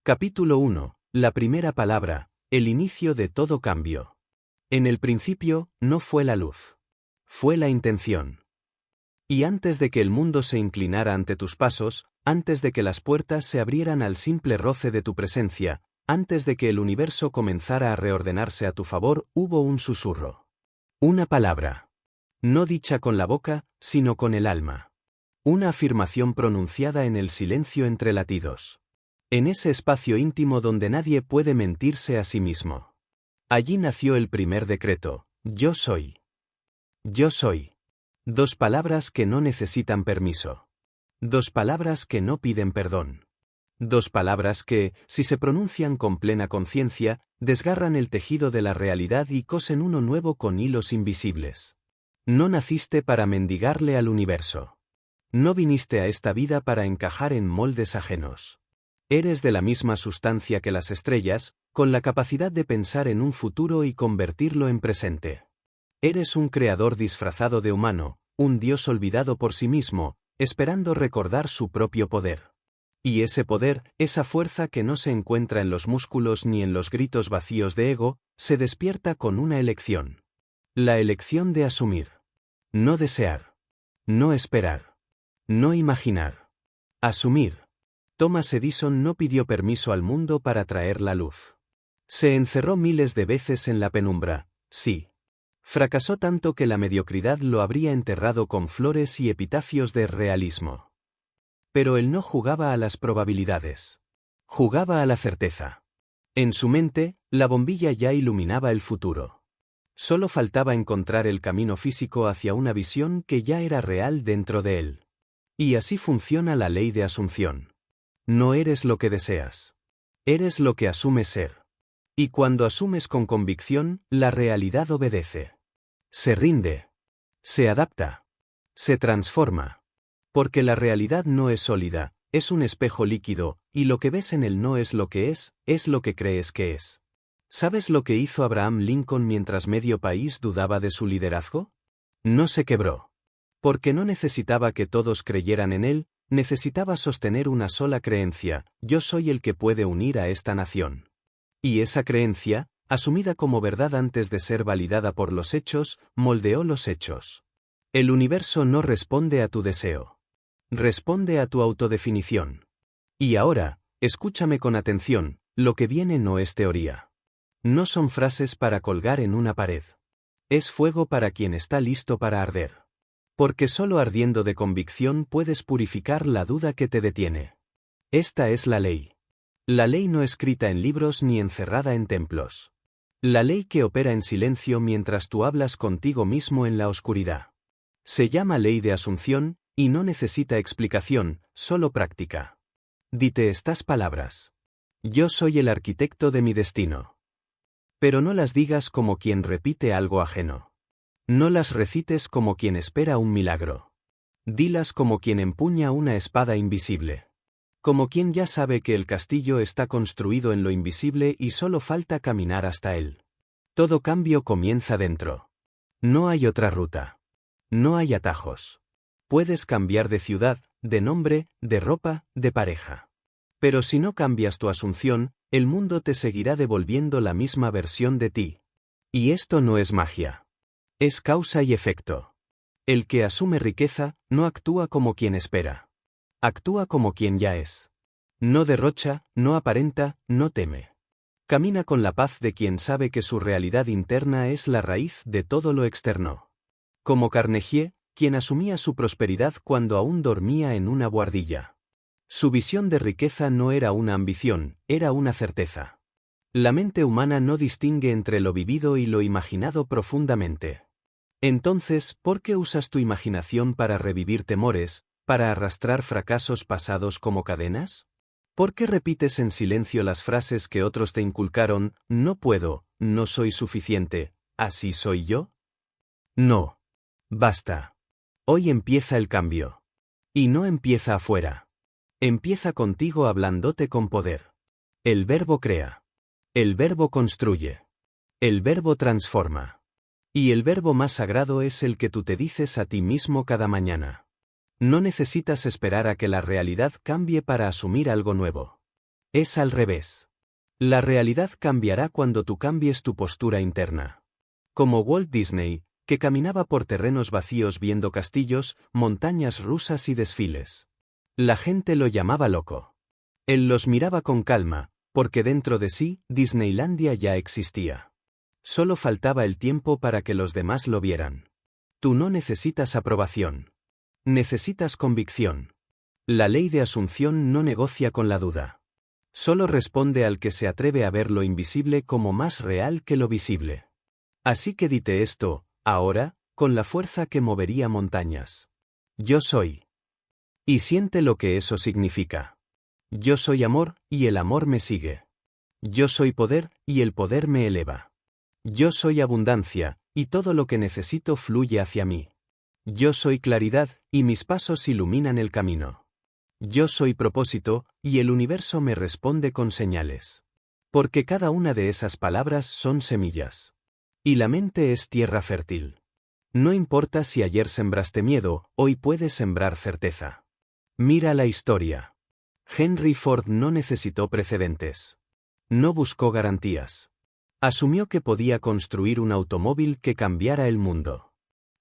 Capítulo 1. La primera palabra, el inicio de todo cambio. En el principio, no fue la luz. Fue la intención. Y antes de que el mundo se inclinara ante tus pasos, antes de que las puertas se abrieran al simple roce de tu presencia, antes de que el universo comenzara a reordenarse a tu favor, hubo un susurro. Una palabra. No dicha con la boca, sino con el alma. Una afirmación pronunciada en el silencio entre latidos. En ese espacio íntimo donde nadie puede mentirse a sí mismo. Allí nació el primer decreto: yo soy. Yo soy. Dos palabras que no necesitan permiso. Dos palabras que no piden perdón. Dos palabras que, si se pronuncian con plena conciencia, desgarran el tejido de la realidad y cosen uno nuevo con hilos invisibles. No naciste para mendigarle al universo. No viniste a esta vida para encajar en moldes ajenos. Eres de la misma sustancia que las estrellas, con la capacidad de pensar en un futuro y convertirlo en presente. Eres un creador disfrazado de humano, un dios olvidado por sí mismo, esperando recordar su propio poder. Y ese poder, esa fuerza que no se encuentra en los músculos ni en los gritos vacíos de ego, se despierta con una elección. La elección de asumir. No desear. No esperar. No imaginar. Asumir. Thomas Edison no pidió permiso al mundo para traer la luz. Se encerró miles de veces en la penumbra, sí. Fracasó tanto que la mediocridad lo habría enterrado con flores y epitafios de realismo. Pero él no jugaba a las probabilidades. Jugaba a la certeza. En su mente, la bombilla ya iluminaba el futuro. Solo faltaba encontrar el camino físico hacia una visión que ya era real dentro de él. Y así funciona la ley de asunción. No eres lo que deseas. Eres lo que asumes ser. Y cuando asumes con convicción, la realidad obedece. Se rinde. Se adapta. Se transforma. Porque la realidad no es sólida, es un espejo líquido, y lo que ves en él no es lo que es lo que crees que es. ¿Sabes lo que hizo Abraham Lincoln mientras medio país dudaba de su liderazgo? No se quebró. Porque no necesitaba que todos creyeran en él, necesitaba sostener una sola creencia: yo soy el que puede unir a esta nación. Y esa creencia, asumida como verdad antes de ser validada por los hechos, moldeó los hechos. El universo no responde a tu deseo. Responde a tu autodefinición. Y ahora, escúchame con atención, lo que viene no es teoría. No son frases para colgar en una pared. Es fuego para quien está listo para arder. Porque solo ardiendo de convicción puedes purificar la duda que te detiene. Esta es la ley. La ley no escrita en libros ni encerrada en templos. La ley que opera en silencio mientras tú hablas contigo mismo en la oscuridad. Se llama ley de asunción, y no necesita explicación, solo práctica. Dite estas palabras. Yo soy el arquitecto de mi destino. Pero no las digas como quien repite algo ajeno. No las recites como quien espera un milagro. Dilas como quien empuña una espada invisible. Como quien ya sabe que el castillo está construido en lo invisible y solo falta caminar hasta él. Todo cambio comienza dentro. No hay otra ruta. No hay atajos. Puedes cambiar de ciudad, de nombre, de ropa, de pareja. Pero si no cambias tu asunción, el mundo te seguirá devolviendo la misma versión de ti. Y esto no es magia. Es causa y efecto. El que asume riqueza, no actúa como quien espera. Actúa como quien ya es. No derrocha, no aparenta, no teme. Camina con la paz de quien sabe que su realidad interna es la raíz de todo lo externo. Como Carnegie, quien asumía su prosperidad cuando aún dormía en una buhardilla. Su visión de riqueza no era una ambición, era una certeza. La mente humana no distingue entre lo vivido y lo imaginado profundamente. Entonces, ¿por qué usas tu imaginación para revivir temores, para arrastrar fracasos pasados como cadenas? ¿Por qué repites en silencio las frases que otros te inculcaron: no puedo, no soy suficiente, así soy yo? No. Basta. Hoy empieza el cambio. Y no empieza afuera. Empieza contigo hablándote con poder. El verbo crea. El verbo construye. El verbo transforma. Y el verbo más sagrado es el que tú te dices a ti mismo cada mañana. No necesitas esperar a que la realidad cambie para asumir algo nuevo. Es al revés. La realidad cambiará cuando tú cambies tu postura interna. Como Walt Disney, que caminaba por terrenos vacíos viendo castillos, montañas rusas y desfiles. La gente lo llamaba loco. Él los miraba con calma, porque dentro de sí, Disneylandia ya existía. Solo faltaba el tiempo para que los demás lo vieran. Tú no necesitas aprobación. Necesitas convicción. La ley de asunción no negocia con la duda. Solo responde al que se atreve a ver lo invisible como más real que lo visible. Así que dite esto, ahora, con la fuerza que movería montañas. Yo soy. Y siente lo que eso significa. Yo soy amor, y el amor me sigue. Yo soy poder, y el poder me eleva. Yo soy abundancia, y todo lo que necesito fluye hacia mí. Yo soy claridad, y mis pasos iluminan el camino. Yo soy propósito, y el universo me responde con señales. Porque cada una de esas palabras son semillas. Y la mente es tierra fértil. No importa si ayer sembraste miedo, hoy puedes sembrar certeza. Mira la historia. Henry Ford no necesitó precedentes. No buscó garantías. Asumió que podía construir un automóvil que cambiara el mundo.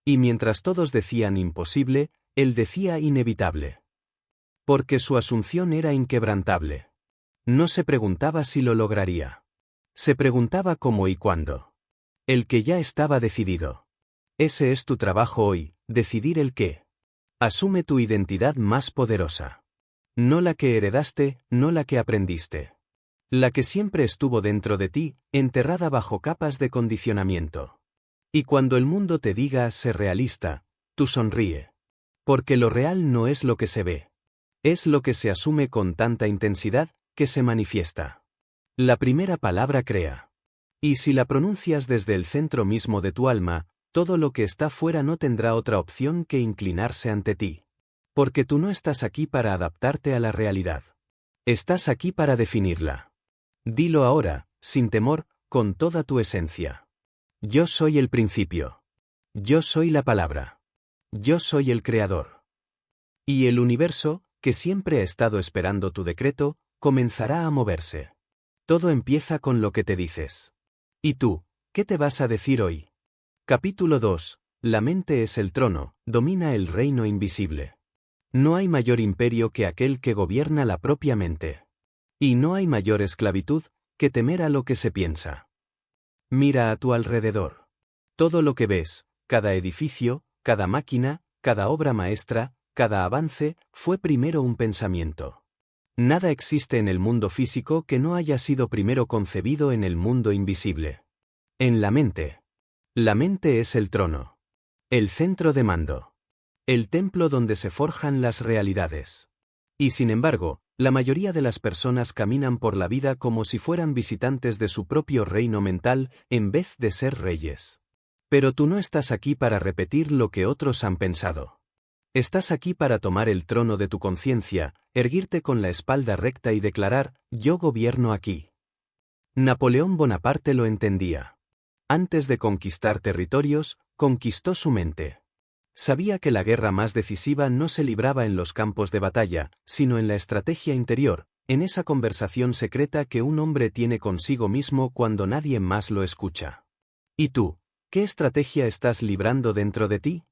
Y mientras todos decían imposible, él decía inevitable. Porque su asunción era inquebrantable. No se preguntaba si lo lograría. Se preguntaba cómo y cuándo. El que ya estaba decidido. Ese es tu trabajo hoy, decidir el qué. Asume tu identidad más poderosa. No la que heredaste, no la que aprendiste. La que siempre estuvo dentro de ti, enterrada bajo capas de condicionamiento. Y cuando el mundo te diga sé realista, tú sonríe. Porque lo real no es lo que se ve. Es lo que se asume con tanta intensidad, que se manifiesta. La primera palabra crea. Y si la pronuncias desde el centro mismo de tu alma, todo lo que está fuera no tendrá otra opción que inclinarse ante ti. Porque tú no estás aquí para adaptarte a la realidad. Estás aquí para definirla. Dilo ahora, sin temor, con toda tu esencia. Yo soy el principio. Yo soy la palabra. Yo soy el creador. Y el universo, que siempre ha estado esperando tu decreto, comenzará a moverse. Todo empieza con lo que te dices. ¿Y tú, qué te vas a decir hoy? Capítulo 2. La mente es el trono, domina el reino invisible. No hay mayor imperio que aquel que gobierna la propia mente. Y no hay mayor esclavitud que temer a lo que se piensa. Mira a tu alrededor. Todo lo que ves, cada edificio, cada máquina, cada obra maestra, cada avance, fue primero un pensamiento. Nada existe en el mundo físico que no haya sido primero concebido en el mundo invisible. En la mente. La mente es el trono. El centro de mando. El templo donde se forjan las realidades. Y sin embargo, la mayoría de las personas caminan por la vida como si fueran visitantes de su propio reino mental, en vez de ser reyes. Pero tú no estás aquí para repetir lo que otros han pensado. Estás aquí para tomar el trono de tu conciencia, erguirte con la espalda recta y declarar, yo gobierno aquí. Napoleón Bonaparte lo entendía. Antes de conquistar territorios, conquistó su mente. Sabía que la guerra más decisiva no se libraba en los campos de batalla, sino en la estrategia interior, en esa conversación secreta que un hombre tiene consigo mismo cuando nadie más lo escucha. ¿Y tú, qué estrategia estás librando dentro de ti?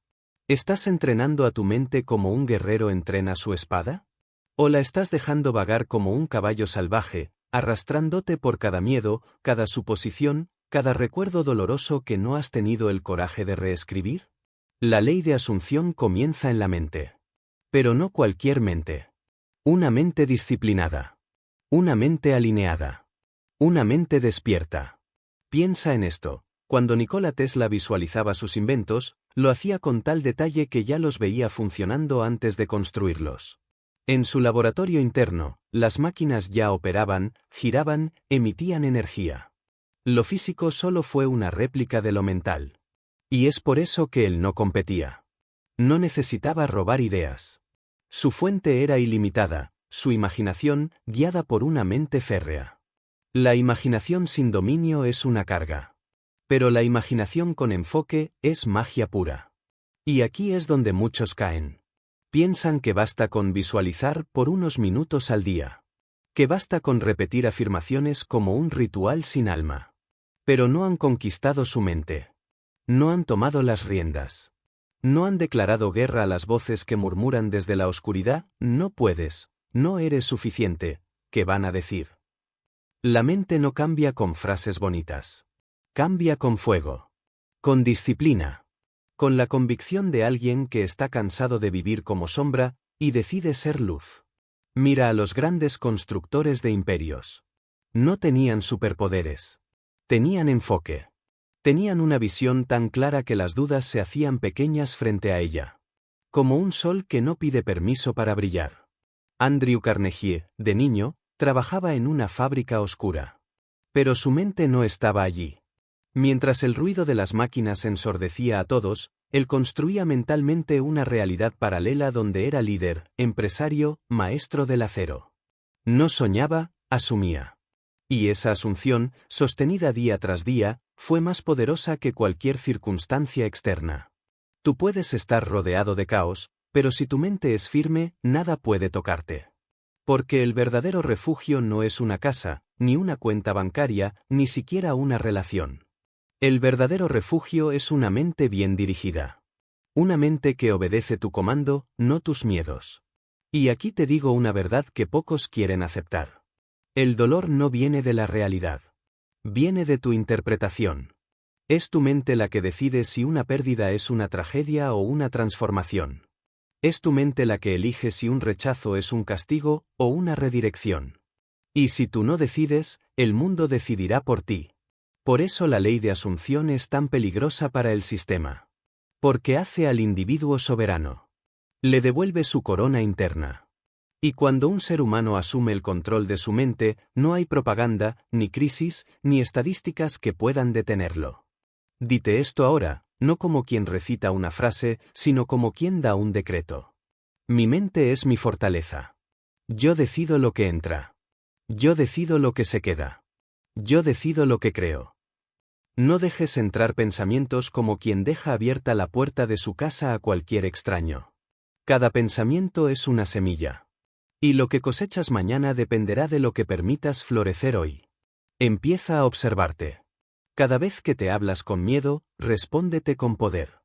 ¿Estás entrenando a tu mente como un guerrero entrena su espada? ¿O la estás dejando vagar como un caballo salvaje, arrastrándote por cada miedo, cada suposición, cada recuerdo doloroso que no has tenido el coraje de reescribir? La ley de asunción comienza en la mente. Pero no cualquier mente. Una mente disciplinada. Una mente alineada. Una mente despierta. Piensa en esto. Cuando Nikola Tesla visualizaba sus inventos, lo hacía con tal detalle que ya los veía funcionando antes de construirlos. En su laboratorio interno, las máquinas ya operaban, giraban, emitían energía. Lo físico solo fue una réplica de lo mental. Y es por eso que él no competía. No necesitaba robar ideas. Su fuente era ilimitada, su imaginación, guiada por una mente férrea. La imaginación sin dominio es una carga. Pero la imaginación con enfoque es magia pura. Y aquí es donde muchos caen. Piensan que basta con visualizar por unos minutos al día. Que basta con repetir afirmaciones como un ritual sin alma. Pero no han conquistado su mente. No han tomado las riendas. No han declarado guerra a las voces que murmuran desde la oscuridad, no puedes, no eres suficiente, ¿qué van a decir? La mente no cambia con frases bonitas. Cambia con fuego. Con disciplina. Con la convicción de alguien que está cansado de vivir como sombra, y decide ser luz. Mira a los grandes constructores de imperios. No tenían superpoderes. Tenían enfoque. Tenían una visión tan clara que las dudas se hacían pequeñas frente a ella. Como un sol que no pide permiso para brillar. Andrew Carnegie, de niño, trabajaba en una fábrica oscura. Pero su mente no estaba allí. Mientras el ruido de las máquinas ensordecía a todos, él construía mentalmente una realidad paralela donde era líder, empresario, maestro del acero. No soñaba, asumía. Y esa asunción, sostenida día tras día, fue más poderosa que cualquier circunstancia externa. Tú puedes estar rodeado de caos, pero si tu mente es firme, nada puede tocarte. Porque el verdadero refugio no es una casa, ni una cuenta bancaria, ni siquiera una relación. El verdadero refugio es una mente bien dirigida. Una mente que obedece tu comando, no tus miedos. Y aquí te digo una verdad que pocos quieren aceptar. El dolor no viene de la realidad. Viene de tu interpretación. Es tu mente la que decide si una pérdida es una tragedia o una transformación. Es tu mente la que elige si un rechazo es un castigo o una redirección. Y si tú no decides, el mundo decidirá por ti. Por eso la ley de asunción es tan peligrosa para el sistema. Porque hace al individuo soberano. Le devuelve su corona interna. Y cuando un ser humano asume el control de su mente, no hay propaganda, ni crisis, ni estadísticas que puedan detenerlo. Dite esto ahora, no como quien recita una frase, sino como quien da un decreto. Mi mente es mi fortaleza. Yo decido lo que entra. Yo decido lo que se queda. Yo decido lo que creo. No dejes entrar pensamientos como quien deja abierta la puerta de su casa a cualquier extraño. Cada pensamiento es una semilla. Y lo que cosechas mañana dependerá de lo que permitas florecer hoy. Empieza a observarte. Cada vez que te hablas con miedo, respóndete con poder.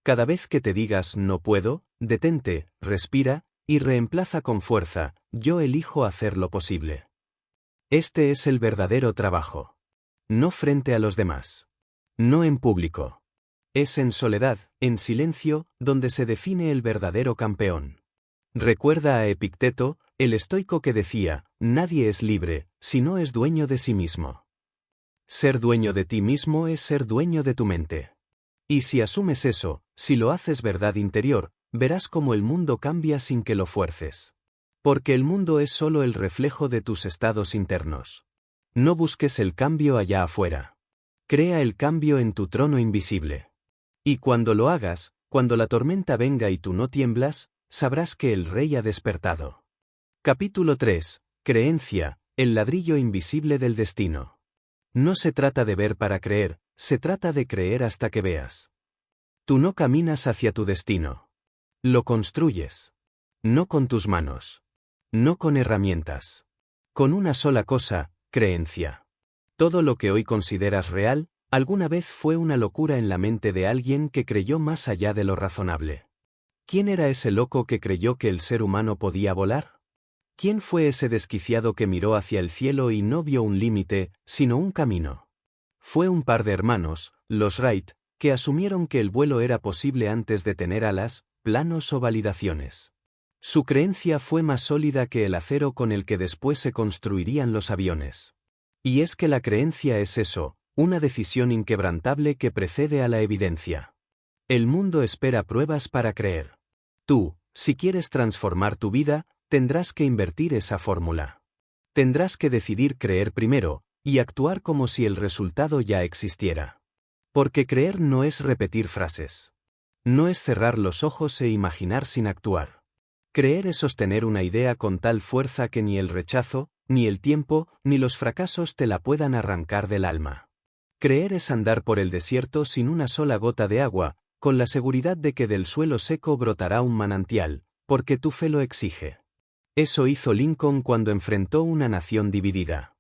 Cada vez que te digas no puedo, detente, respira, y reemplaza con fuerza, yo elijo hacer lo posible. Este es el verdadero trabajo. No frente a los demás. No en público. Es en soledad, en silencio, donde se define el verdadero campeón. Recuerda a Epicteto, el estoico que decía, nadie es libre, si no es dueño de sí mismo. Ser dueño de ti mismo es ser dueño de tu mente. Y si asumes eso, si lo haces verdad interior, verás cómo el mundo cambia sin que lo fuerces. Porque el mundo es solo el reflejo de tus estados internos. No busques el cambio allá afuera. Crea el cambio en tu trono invisible. Y cuando lo hagas, cuando la tormenta venga y tú no tiemblas, sabrás que el rey ha despertado. Capítulo 3. Creencia, el ladrillo invisible del destino. No se trata de ver para creer, se trata de creer hasta que veas. Tú no caminas hacia tu destino. Lo construyes. No con tus manos. No con herramientas. Con una sola cosa, creencia. Todo lo que hoy consideras real, alguna vez fue una locura en la mente de alguien que creyó más allá de lo razonable. ¿Quién era ese loco que creyó que el ser humano podía volar? ¿Quién fue ese desquiciado que miró hacia el cielo y no vio un límite, sino un camino? Fue un par de hermanos, los Wright, que asumieron que el vuelo era posible antes de tener alas, planos o validaciones. Su creencia fue más sólida que el acero con el que después se construirían los aviones. Y es que la creencia es eso, una decisión inquebrantable que precede a la evidencia. El mundo espera pruebas para creer. Tú, si quieres transformar tu vida, tendrás que invertir esa fórmula. Tendrás que decidir creer primero, y actuar como si el resultado ya existiera. Porque creer no es repetir frases. No es cerrar los ojos e imaginar sin actuar. Creer es sostener una idea con tal fuerza que ni el rechazo, ni el tiempo, ni los fracasos te la puedan arrancar del alma. Creer es andar por el desierto sin una sola gota de agua, con la seguridad de que del suelo seco brotará un manantial, porque tu fe lo exige. Eso hizo Lincoln cuando enfrentó una nación dividida.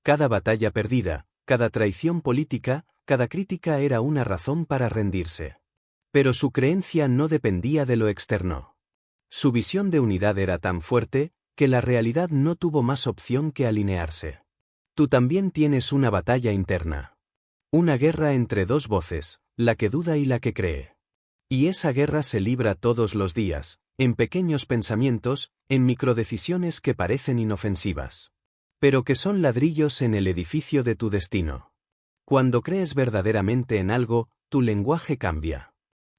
Cada batalla perdida, cada traición política, cada crítica era una razón para rendirse. Pero su creencia no dependía de lo externo. Su visión de unidad era tan fuerte, que la realidad no tuvo más opción que alinearse. Tú también tienes una batalla interna. Una guerra entre dos voces, la que duda y la que cree. Y esa guerra se libra todos los días, en pequeños pensamientos, en microdecisiones que parecen inofensivas. Pero que son ladrillos en el edificio de tu destino. Cuando crees verdaderamente en algo, tu lenguaje cambia.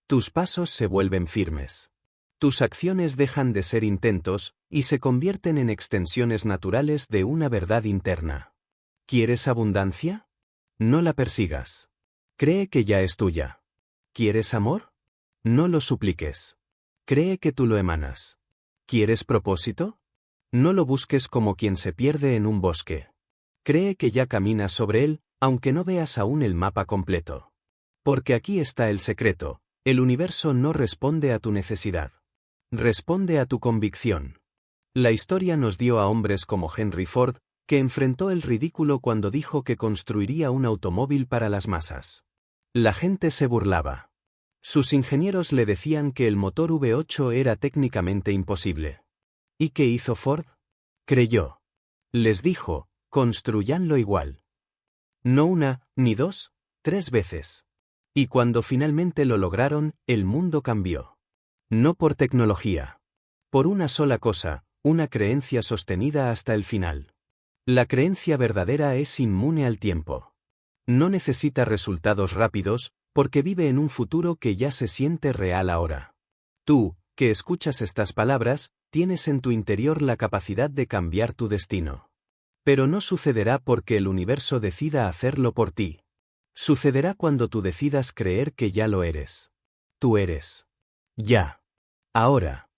Tus pasos se vuelven firmes. Tus acciones dejan de ser intentos, y se convierten en extensiones naturales de una verdad interna. ¿Quieres abundancia? No la persigas. Cree que ya es tuya. ¿Quieres amor? No lo supliques. Cree que tú lo emanas. ¿Quieres propósito? No lo busques como quien se pierde en un bosque. Cree que ya caminas sobre él, aunque no veas aún el mapa completo. Porque aquí está el secreto, el universo no responde a tu necesidad. Responde a tu convicción. La historia nos dio a hombres como Henry Ford, que enfrentó el ridículo cuando dijo que construiría un automóvil para las masas. La gente se burlaba. Sus ingenieros le decían que el motor V8 era técnicamente imposible. ¿Y qué hizo Ford? Creyó. Les dijo, construyanlo igual. No una, ni dos, 3 veces. Y cuando finalmente lo lograron, el mundo cambió. No por tecnología. Por una sola cosa, una creencia sostenida hasta el final. La creencia verdadera es inmune al tiempo. No necesita resultados rápidos, porque vive en un futuro que ya se siente real ahora. Tú, que escuchas estas palabras, tienes en tu interior la capacidad de cambiar tu destino. Pero no sucederá porque el universo decida hacerlo por ti. Sucederá cuando tú decidas creer que ya lo eres. Tú eres. Ya. Ahora.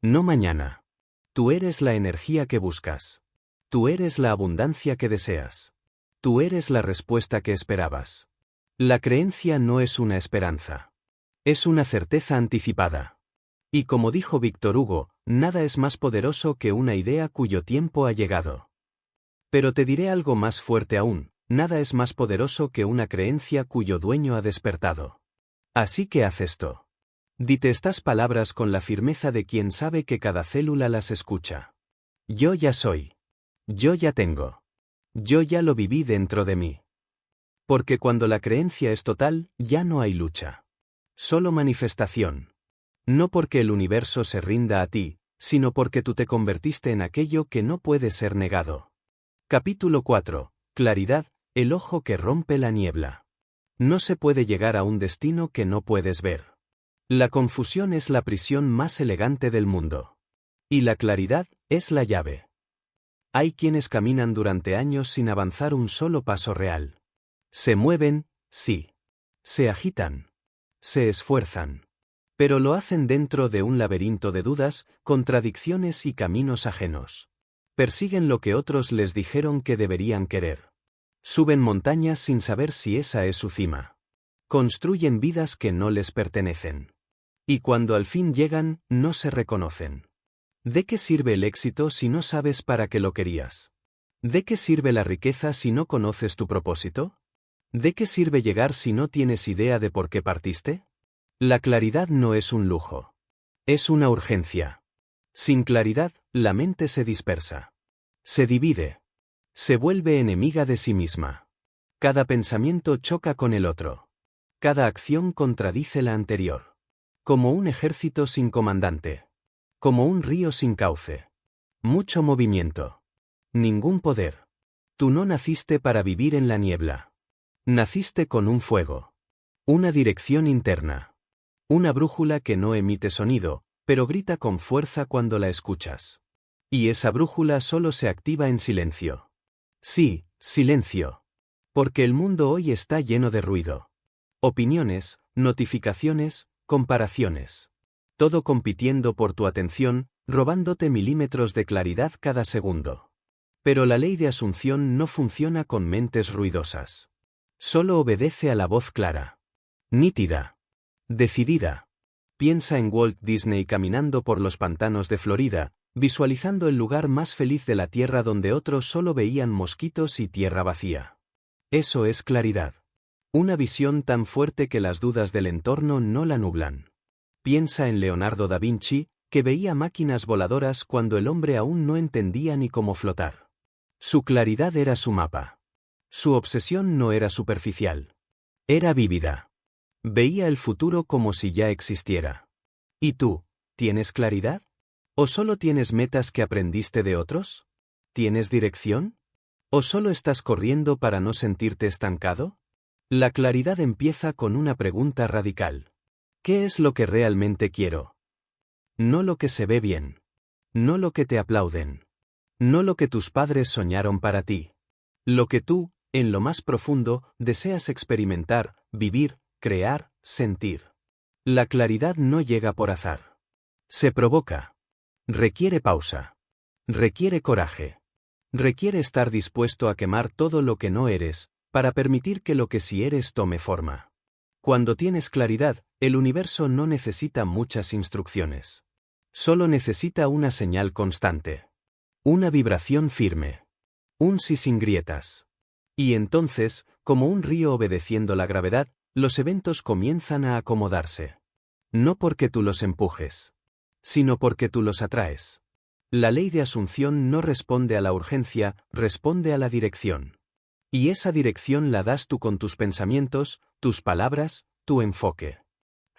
No mañana. Tú eres la energía que buscas. Tú eres la abundancia que deseas. Tú eres la respuesta que esperabas. La creencia no es una esperanza. Es una certeza anticipada. Y como dijo Víctor Hugo, nada es más poderoso que una idea cuyo tiempo ha llegado. Pero te diré algo más fuerte aún, nada es más poderoso que una creencia cuyo dueño ha despertado. Así que haz esto. Dite estas palabras con la firmeza de quien sabe que cada célula las escucha. Yo ya soy. Yo ya tengo. Yo ya lo viví dentro de mí. Porque cuando la creencia es total, ya no hay lucha. Solo manifestación. No porque el universo se rinda a ti, sino porque tú te convertiste en aquello que no puede ser negado. Capítulo 4. Claridad, el ojo que rompe la niebla. No se puede llegar a un destino que no puedes ver. La confusión es la prisión más elegante del mundo. Y la claridad es la llave. Hay quienes caminan durante años sin avanzar un solo paso real. Se mueven, sí. Se agitan. Se esfuerzan. Pero lo hacen dentro de un laberinto de dudas, contradicciones y caminos ajenos. Persiguen lo que otros les dijeron que deberían querer. Suben montañas sin saber si esa es su cima. Construyen vidas que no les pertenecen. Y cuando al fin llegan, no se reconocen. ¿De qué sirve el éxito si no sabes para qué lo querías? ¿De qué sirve la riqueza si no conoces tu propósito? ¿De qué sirve llegar si no tienes idea de por qué partiste? La claridad no es un lujo. Es una urgencia. Sin claridad, la mente se dispersa. Se divide. Se vuelve enemiga de sí misma. Cada pensamiento choca con el otro. Cada acción contradice la anterior. Como un ejército sin comandante. Como un río sin cauce. Mucho movimiento. Ningún poder. Tú no naciste para vivir en la niebla. Naciste con un fuego. Una dirección interna. Una brújula que no emite sonido, pero grita con fuerza cuando la escuchas. Y esa brújula solo se activa en silencio. Sí, silencio. Porque el mundo hoy está lleno de ruido. Opiniones, notificaciones, comparaciones. Todo compitiendo por tu atención, robándote milímetros de claridad cada segundo. Pero la ley de asunción no funciona con mentes ruidosas. Solo obedece a la voz clara. Nítida. Decidida. Piensa en Walt Disney caminando por los pantanos de Florida, visualizando el lugar más feliz de la Tierra donde otros solo veían mosquitos y tierra vacía. Eso es claridad. Una visión tan fuerte que las dudas del entorno no la nublan. Piensa en Leonardo da Vinci, que veía máquinas voladoras cuando el hombre aún no entendía ni cómo flotar. Su claridad era su mapa. Su obsesión no era superficial. Era vívida. Veía el futuro como si ya existiera. ¿Y tú, tienes claridad? ¿O solo tienes metas que aprendiste de otros? ¿Tienes dirección? ¿O solo estás corriendo para no sentirte estancado? La claridad empieza con una pregunta radical. ¿Qué es lo que realmente quiero? No lo que se ve bien. No lo que te aplauden. No lo que tus padres soñaron para ti. Lo que tú, en lo más profundo, deseas experimentar, vivir, crear, sentir. La claridad no llega por azar. Se provoca. Requiere pausa. Requiere coraje. Requiere estar dispuesto a quemar todo lo que no eres, para permitir que lo que sí eres tome forma. Cuando tienes claridad, el universo no necesita muchas instrucciones. Solo necesita una señal constante. Una vibración firme. Un sí sin grietas. Y entonces, como un río obedeciendo la gravedad, los eventos comienzan a acomodarse. No porque tú los empujes, sino porque tú los atraes. La ley de asunción no responde a la urgencia, responde a la dirección. Y esa dirección la das tú con tus pensamientos, tus palabras, tu enfoque.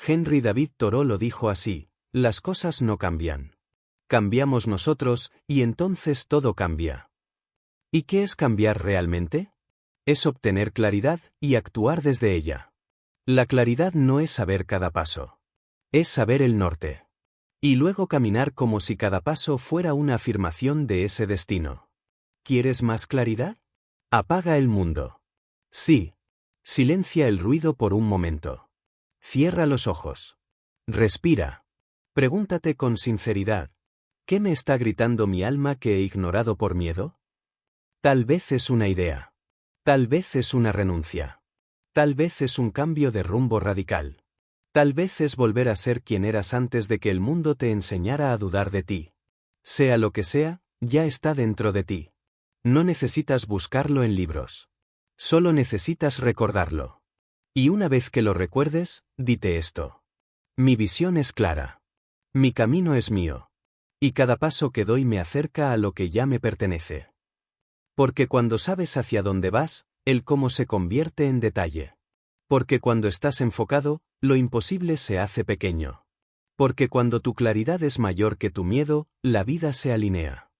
Henry David Thoreau lo dijo así: las cosas no cambian. Cambiamos nosotros, y entonces todo cambia. ¿Y qué es cambiar realmente? Es obtener claridad y actuar desde ella. La claridad no es saber cada paso. Es saber el norte. Y luego caminar como si cada paso fuera una afirmación de ese destino. ¿Quieres más claridad? Apaga el mundo. Sí. Silencia el ruido por un momento. Cierra los ojos. Respira. Pregúntate con sinceridad: ¿qué me está gritando mi alma que he ignorado por miedo? Tal vez es una idea. Tal vez es una renuncia. Tal vez es un cambio de rumbo radical. Tal vez es volver a ser quien eras antes de que el mundo te enseñara a dudar de ti. Sea lo que sea, ya está dentro de ti. No necesitas buscarlo en libros. Solo necesitas recordarlo. Y una vez que lo recuerdes, dite esto: mi visión es clara. Mi camino es mío. Y cada paso que doy me acerca a lo que ya me pertenece. Porque cuando sabes hacia dónde vas, el cómo se convierte en detalle. Porque cuando estás enfocado, lo imposible se hace pequeño. Porque cuando tu claridad es mayor que tu miedo, la vida se alinea.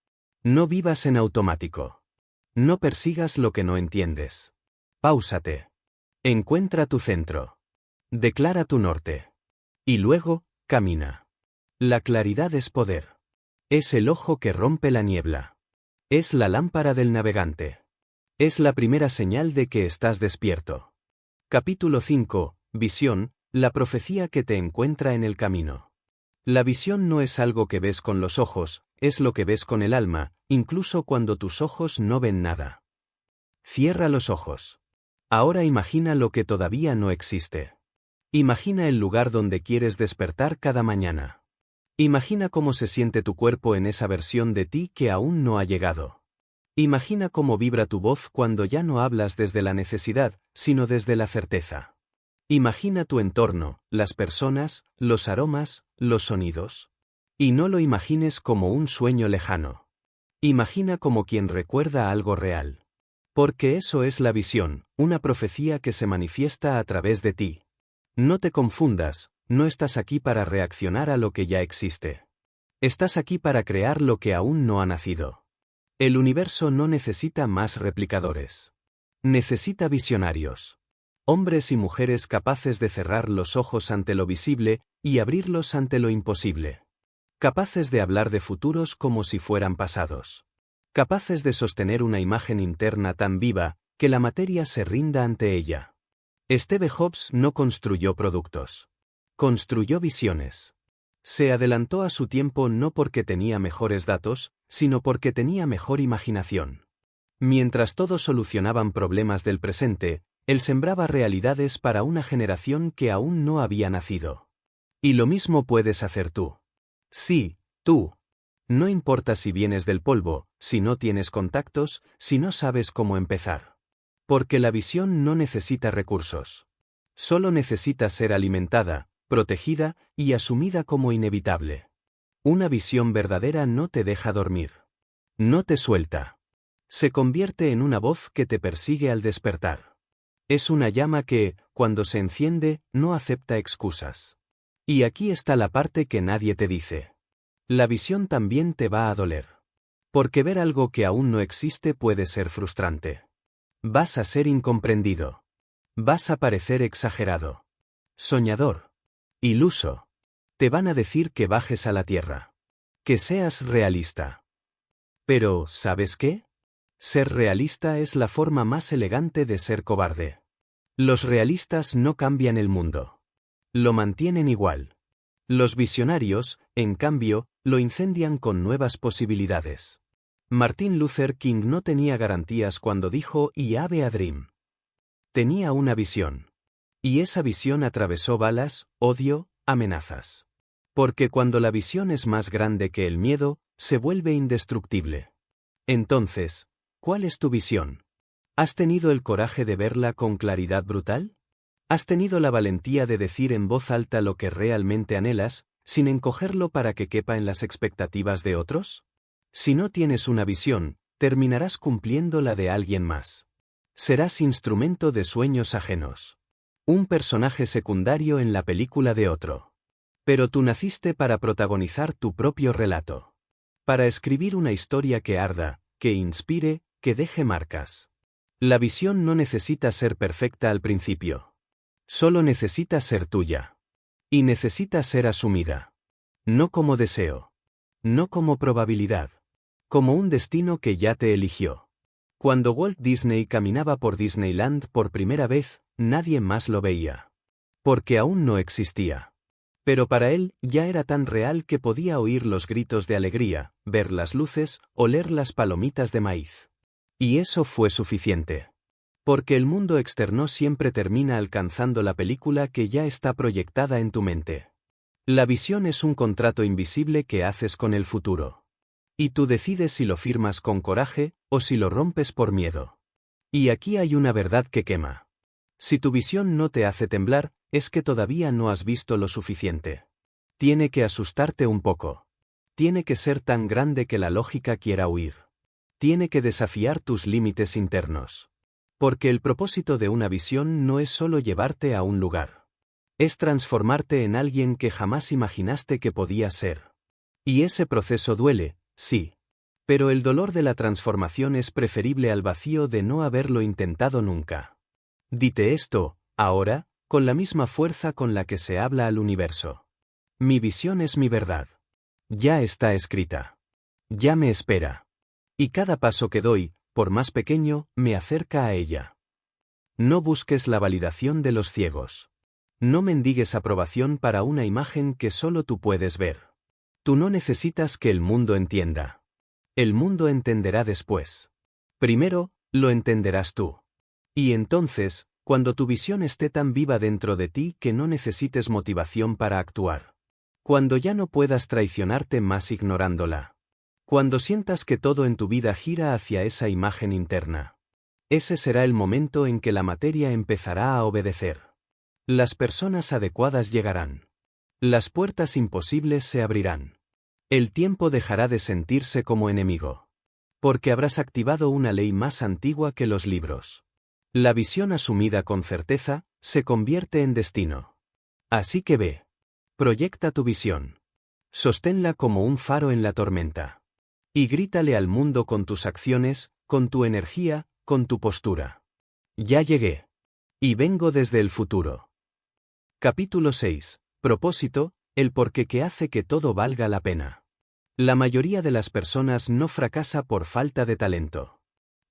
No vivas en automático. No persigas lo que no entiendes. Páusate. Encuentra tu centro. Declara tu norte. Y luego, camina. La claridad es poder. Es el ojo que rompe la niebla. Es la lámpara del navegante. Es la primera señal de que estás despierto. Capítulo 5. Visión, la profecía que te encuentra en el camino. La visión no es algo que ves con los ojos, es lo que ves con el alma, incluso cuando tus ojos no ven nada. Cierra los ojos. Ahora imagina lo que todavía no existe. Imagina el lugar donde quieres despertar cada mañana. Imagina cómo se siente tu cuerpo en esa versión de ti que aún no ha llegado. Imagina cómo vibra tu voz cuando ya no hablas desde la necesidad, sino desde la certeza. Imagina tu entorno, las personas, los aromas, los sonidos. Y no lo imagines como un sueño lejano. Imagina como quien recuerda algo real. Porque eso es la visión, una profecía que se manifiesta a través de ti. No te confundas, no estás aquí para reaccionar a lo que ya existe. Estás aquí para crear lo que aún no ha nacido. El universo no necesita más replicadores. Necesita visionarios. Hombres y mujeres capaces de cerrar los ojos ante lo visible y abrirlos ante lo imposible. Capaces de hablar de futuros como si fueran pasados. Capaces de sostener una imagen interna tan viva que la materia se rinda ante ella. Steve Jobs no construyó productos. Construyó visiones. Se adelantó a su tiempo no porque tenía mejores datos, sino porque tenía mejor imaginación. Mientras todos solucionaban problemas del presente, él sembraba realidades para una generación que aún no había nacido. Y lo mismo puedes hacer tú. Sí, tú. No importa si vienes del polvo, si no tienes contactos, si no sabes cómo empezar. Porque la visión no necesita recursos. Solo necesita ser alimentada, protegida y asumida como inevitable. Una visión verdadera no te deja dormir. No te suelta. Se convierte en una voz que te persigue al despertar. Es una llama que, cuando se enciende, no acepta excusas. Y aquí está la parte que nadie te dice. La visión también te va a doler. Porque ver algo que aún no existe puede ser frustrante. Vas a ser incomprendido. Vas a parecer exagerado. Soñador. Iluso. Te van a decir que bajes a la tierra. Que seas realista. Pero, ¿sabes qué? Ser realista es la forma más elegante de ser cobarde. Los realistas no cambian el mundo. Lo mantienen igual. Los visionarios, en cambio, lo incendian con nuevas posibilidades. Martin Luther King no tenía garantías cuando dijo "I have a dream". Tenía una visión. Y esa visión atravesó balas, odio, amenazas. Porque cuando la visión es más grande que el miedo, se vuelve indestructible. Entonces, ¿cuál es tu visión? ¿Has tenido el coraje de verla con claridad brutal? ¿Has tenido la valentía de decir en voz alta lo que realmente anhelas, sin encogerlo para que quepa en las expectativas de otros? Si no tienes una visión, terminarás cumpliendo la de alguien más. Serás instrumento de sueños ajenos. Un personaje secundario en la película de otro. Pero tú naciste para protagonizar tu propio relato. Para escribir una historia que arda, que inspire, que deje marcas. La visión no necesita ser perfecta al principio. Solo necesita ser tuya. Y necesita ser asumida. No como deseo. No como probabilidad. Como un destino que ya te eligió. Cuando Walt Disney caminaba por Disneyland por primera vez, nadie más lo veía. Porque aún no existía. Pero para él ya era tan real que podía oír los gritos de alegría, ver las luces, oler las palomitas de maíz. Y eso fue suficiente. Porque el mundo externo siempre termina alcanzando la película que ya está proyectada en tu mente. La visión es un contrato invisible que haces con el futuro. Y tú decides si lo firmas con coraje, o si lo rompes por miedo. Y aquí hay una verdad que quema. Si tu visión no te hace temblar, es que todavía no has visto lo suficiente. Tiene que asustarte un poco. Tiene que ser tan grande que la lógica quiera huir. Tiene que desafiar tus límites internos. Porque el propósito de una visión no es solo llevarte a un lugar. Es transformarte en alguien que jamás imaginaste que podías ser. Y ese proceso duele, sí. Pero el dolor de la transformación es preferible al vacío de no haberlo intentado nunca. Dite esto, ahora, con la misma fuerza con la que se habla al universo. Mi visión es mi verdad. Ya está escrita. Ya me espera. Y cada paso que doy, por más pequeño, me acerca a ella. No busques la validación de los ciegos. No mendigues aprobación para una imagen que solo tú puedes ver. Tú no necesitas que el mundo entienda. El mundo entenderá después. Primero, lo entenderás tú. Y entonces, cuando tu visión esté tan viva dentro de ti que no necesites motivación para actuar. Cuando ya no puedas traicionarte más ignorándola. Cuando sientas que todo en tu vida gira hacia esa imagen interna. Ese será el momento en que la materia empezará a obedecer. Las personas adecuadas llegarán. Las puertas imposibles se abrirán. El tiempo dejará de sentirse como enemigo. Porque habrás activado una ley más antigua que los libros. La visión asumida con certeza, se convierte en destino. Así que ve. Proyecta tu visión. Sosténla como un faro en la tormenta. Y grítale al mundo con tus acciones, con tu energía, con tu postura. Ya llegué. Y vengo desde el futuro. Capítulo 6. Propósito, el porqué que hace que todo valga la pena. La mayoría de las personas no fracasa por falta de talento.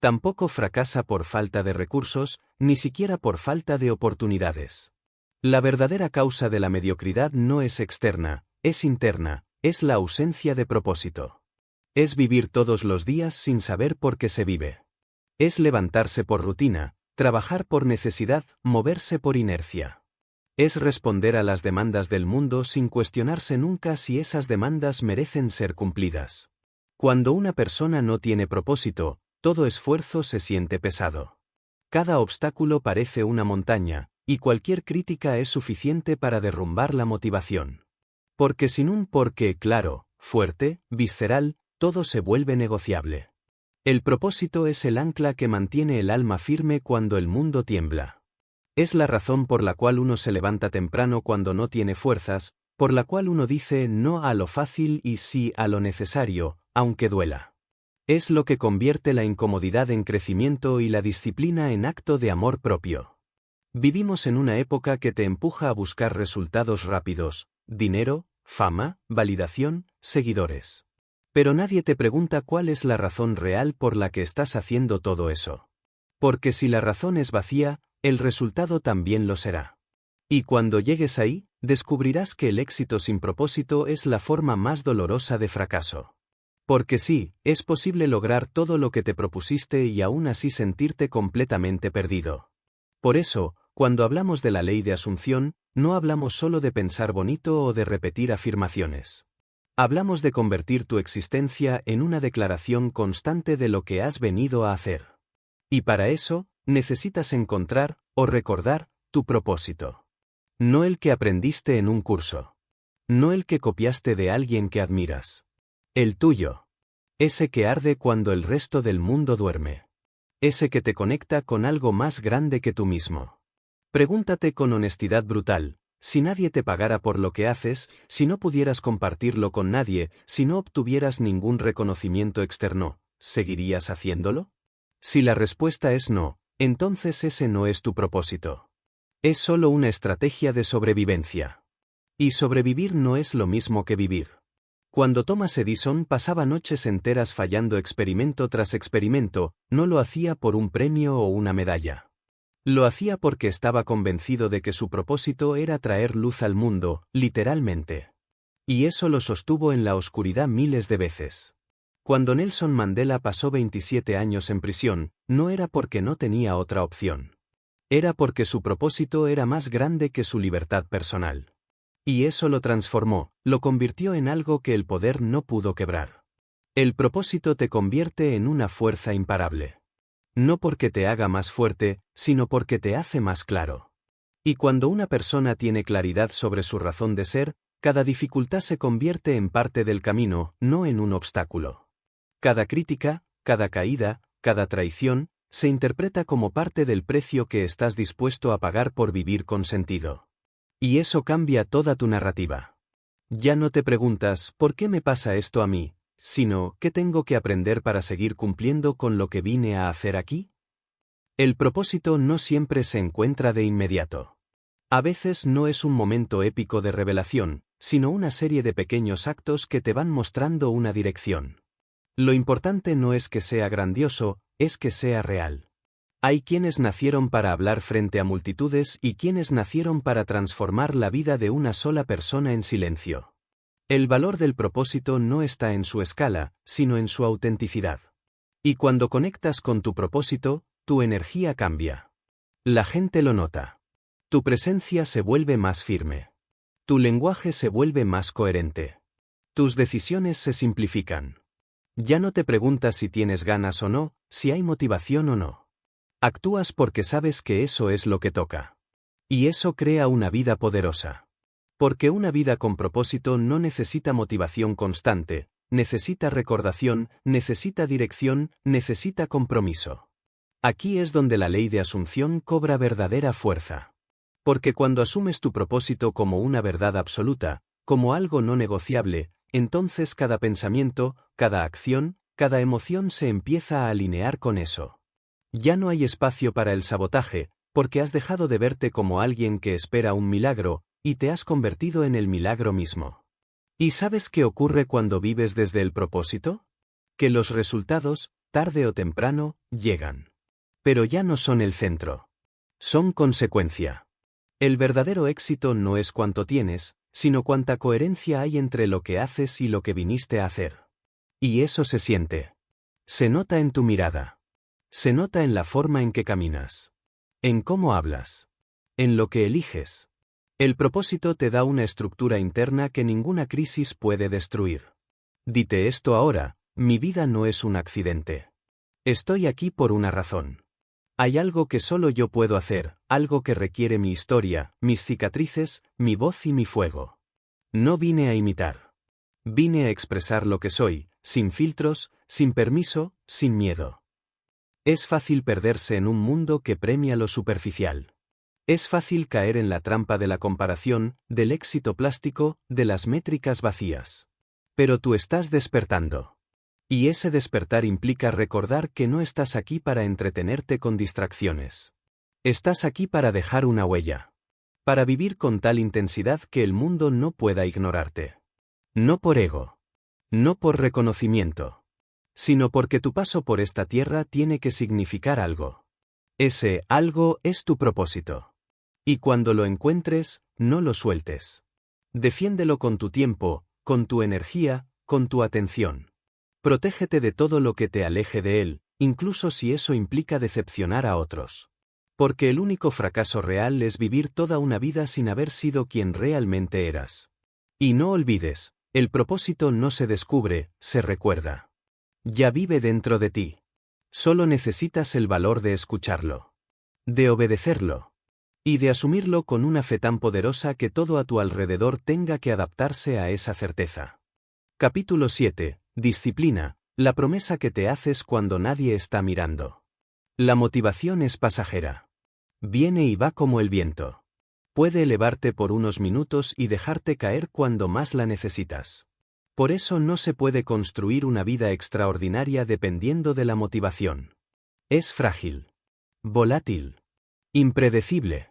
Tampoco fracasa por falta de recursos, ni siquiera por falta de oportunidades. La verdadera causa de la mediocridad no es externa, es interna, es la ausencia de propósito. Es vivir todos los días sin saber por qué se vive. Es levantarse por rutina, trabajar por necesidad, moverse por inercia. Es responder a las demandas del mundo sin cuestionarse nunca si esas demandas merecen ser cumplidas. Cuando una persona no tiene propósito, todo esfuerzo se siente pesado. Cada obstáculo parece una montaña, y cualquier crítica es suficiente para derrumbar la motivación. Porque sin un porqué claro, fuerte, visceral, todo se vuelve negociable. El propósito es el ancla que mantiene el alma firme cuando el mundo tiembla. Es la razón por la cual uno se levanta temprano cuando no tiene fuerzas, por la cual uno dice no a lo fácil y sí a lo necesario, aunque duela. Es lo que convierte la incomodidad en crecimiento y la disciplina en acto de amor propio. Vivimos en una época que te empuja a buscar resultados rápidos, dinero, fama, validación, seguidores. Pero nadie te pregunta cuál es la razón real por la que estás haciendo todo eso. Porque si la razón es vacía, el resultado también lo será. Y cuando llegues ahí, descubrirás que el éxito sin propósito es la forma más dolorosa de fracaso. Porque sí, es posible lograr todo lo que te propusiste y aún así sentirte completamente perdido. Por eso, cuando hablamos de la ley de asunción, no hablamos solo de pensar bonito o de repetir afirmaciones. Hablamos de convertir tu existencia en una declaración constante de lo que has venido a hacer. Y para eso, necesitas encontrar, o recordar, tu propósito. No el que aprendiste en un curso. No el que copiaste de alguien que admiras. El tuyo. Ese que arde cuando el resto del mundo duerme. Ese que te conecta con algo más grande que tú mismo. Pregúntate con honestidad brutal, si nadie te pagara por lo que haces, si no pudieras compartirlo con nadie, si no obtuvieras ningún reconocimiento externo, ¿seguirías haciéndolo? Si la respuesta es no, entonces ese no es tu propósito. Es solo una estrategia de sobrevivencia. Y sobrevivir no es lo mismo que vivir. Cuando Thomas Edison pasaba noches enteras fallando experimento tras experimento, no lo hacía por un premio o una medalla. Lo hacía porque estaba convencido de que su propósito era traer luz al mundo, literalmente. Y eso lo sostuvo en la oscuridad miles de veces. Cuando Nelson Mandela pasó 27 años en prisión, no era porque no tenía otra opción. Era porque su propósito era más grande que su libertad personal. Y eso lo transformó, lo convirtió en algo que el poder no pudo quebrar. El propósito te convierte en una fuerza imparable. No porque te haga más fuerte, sino porque te hace más claro. Y cuando una persona tiene claridad sobre su razón de ser, cada dificultad se convierte en parte del camino, no en un obstáculo. Cada crítica, cada caída, cada traición, se interpreta como parte del precio que estás dispuesto a pagar por vivir con sentido. Y eso cambia toda tu narrativa. Ya no te preguntas, ¿por qué me pasa esto a mí?, sino, ¿qué tengo que aprender para seguir cumpliendo con lo que vine a hacer aquí? El propósito no siempre se encuentra de inmediato. A veces no es un momento épico de revelación, sino una serie de pequeños actos que te van mostrando una dirección. Lo importante no es que sea grandioso, es que sea real. Hay quienes nacieron para hablar frente a multitudes y quienes nacieron para transformar la vida de una sola persona en silencio. El valor del propósito no está en su escala, sino en su autenticidad. Y cuando conectas con tu propósito, tu energía cambia. La gente lo nota. Tu presencia se vuelve más firme. Tu lenguaje se vuelve más coherente. Tus decisiones se simplifican. Ya no te preguntas si tienes ganas o no, si hay motivación o no. Actúas porque sabes que eso es lo que toca. Y eso crea una vida poderosa. Porque una vida con propósito no necesita motivación constante, necesita recordación, necesita dirección, necesita compromiso. Aquí es donde la ley de asunción cobra verdadera fuerza. Porque cuando asumes tu propósito como una verdad absoluta, como algo no negociable, entonces cada pensamiento, cada acción, cada emoción se empieza a alinear con eso. Ya no hay espacio para el sabotaje, porque has dejado de verte como alguien que espera un milagro, y te has convertido en el milagro mismo. ¿Y sabes qué ocurre cuando vives desde el propósito? Que los resultados, tarde o temprano, llegan. Pero ya no son el centro. Son consecuencia. El verdadero éxito no es cuánto tienes, sino cuánta coherencia hay entre lo que haces y lo que viniste a hacer. Y eso se siente. Se nota en tu mirada. Se nota en la forma en que caminas. En cómo hablas. En lo que eliges. El propósito te da una estructura interna que ninguna crisis puede destruir. Dite esto ahora: mi vida no es un accidente. Estoy aquí por una razón. Hay algo que solo yo puedo hacer, algo que requiere mi historia, mis cicatrices, mi voz y mi fuego. No vine a imitar. Vine a expresar lo que soy, sin filtros, sin permiso, sin miedo. Es fácil perderse en un mundo que premia lo superficial. Es fácil caer en la trampa de la comparación, del éxito plástico, de las métricas vacías. Pero tú estás despertando. Y ese despertar implica recordar que no estás aquí para entretenerte con distracciones. Estás aquí para dejar una huella. Para vivir con tal intensidad que el mundo no pueda ignorarte. No por ego. No por reconocimiento. Sino porque tu paso por esta tierra tiene que significar algo. Ese algo es tu propósito. Y cuando lo encuentres, no lo sueltes. Defiéndelo con tu tiempo, con tu energía, con tu atención. Protégete de todo lo que te aleje de él, incluso si eso implica decepcionar a otros. Porque el único fracaso real es vivir toda una vida sin haber sido quien realmente eras. Y no olvides, el propósito no se descubre, se recuerda. Ya vive dentro de ti. Solo necesitas el valor de escucharlo. De obedecerlo. Y de asumirlo con una fe tan poderosa que todo a tu alrededor tenga que adaptarse a esa certeza. Capítulo 7. Disciplina, la promesa que te haces cuando nadie está mirando. La motivación es pasajera. Viene y va como el viento. Puede elevarte por unos minutos y dejarte caer cuando más la necesitas. Por eso no se puede construir una vida extraordinaria dependiendo de la motivación. Es frágil. Volátil. Impredecible.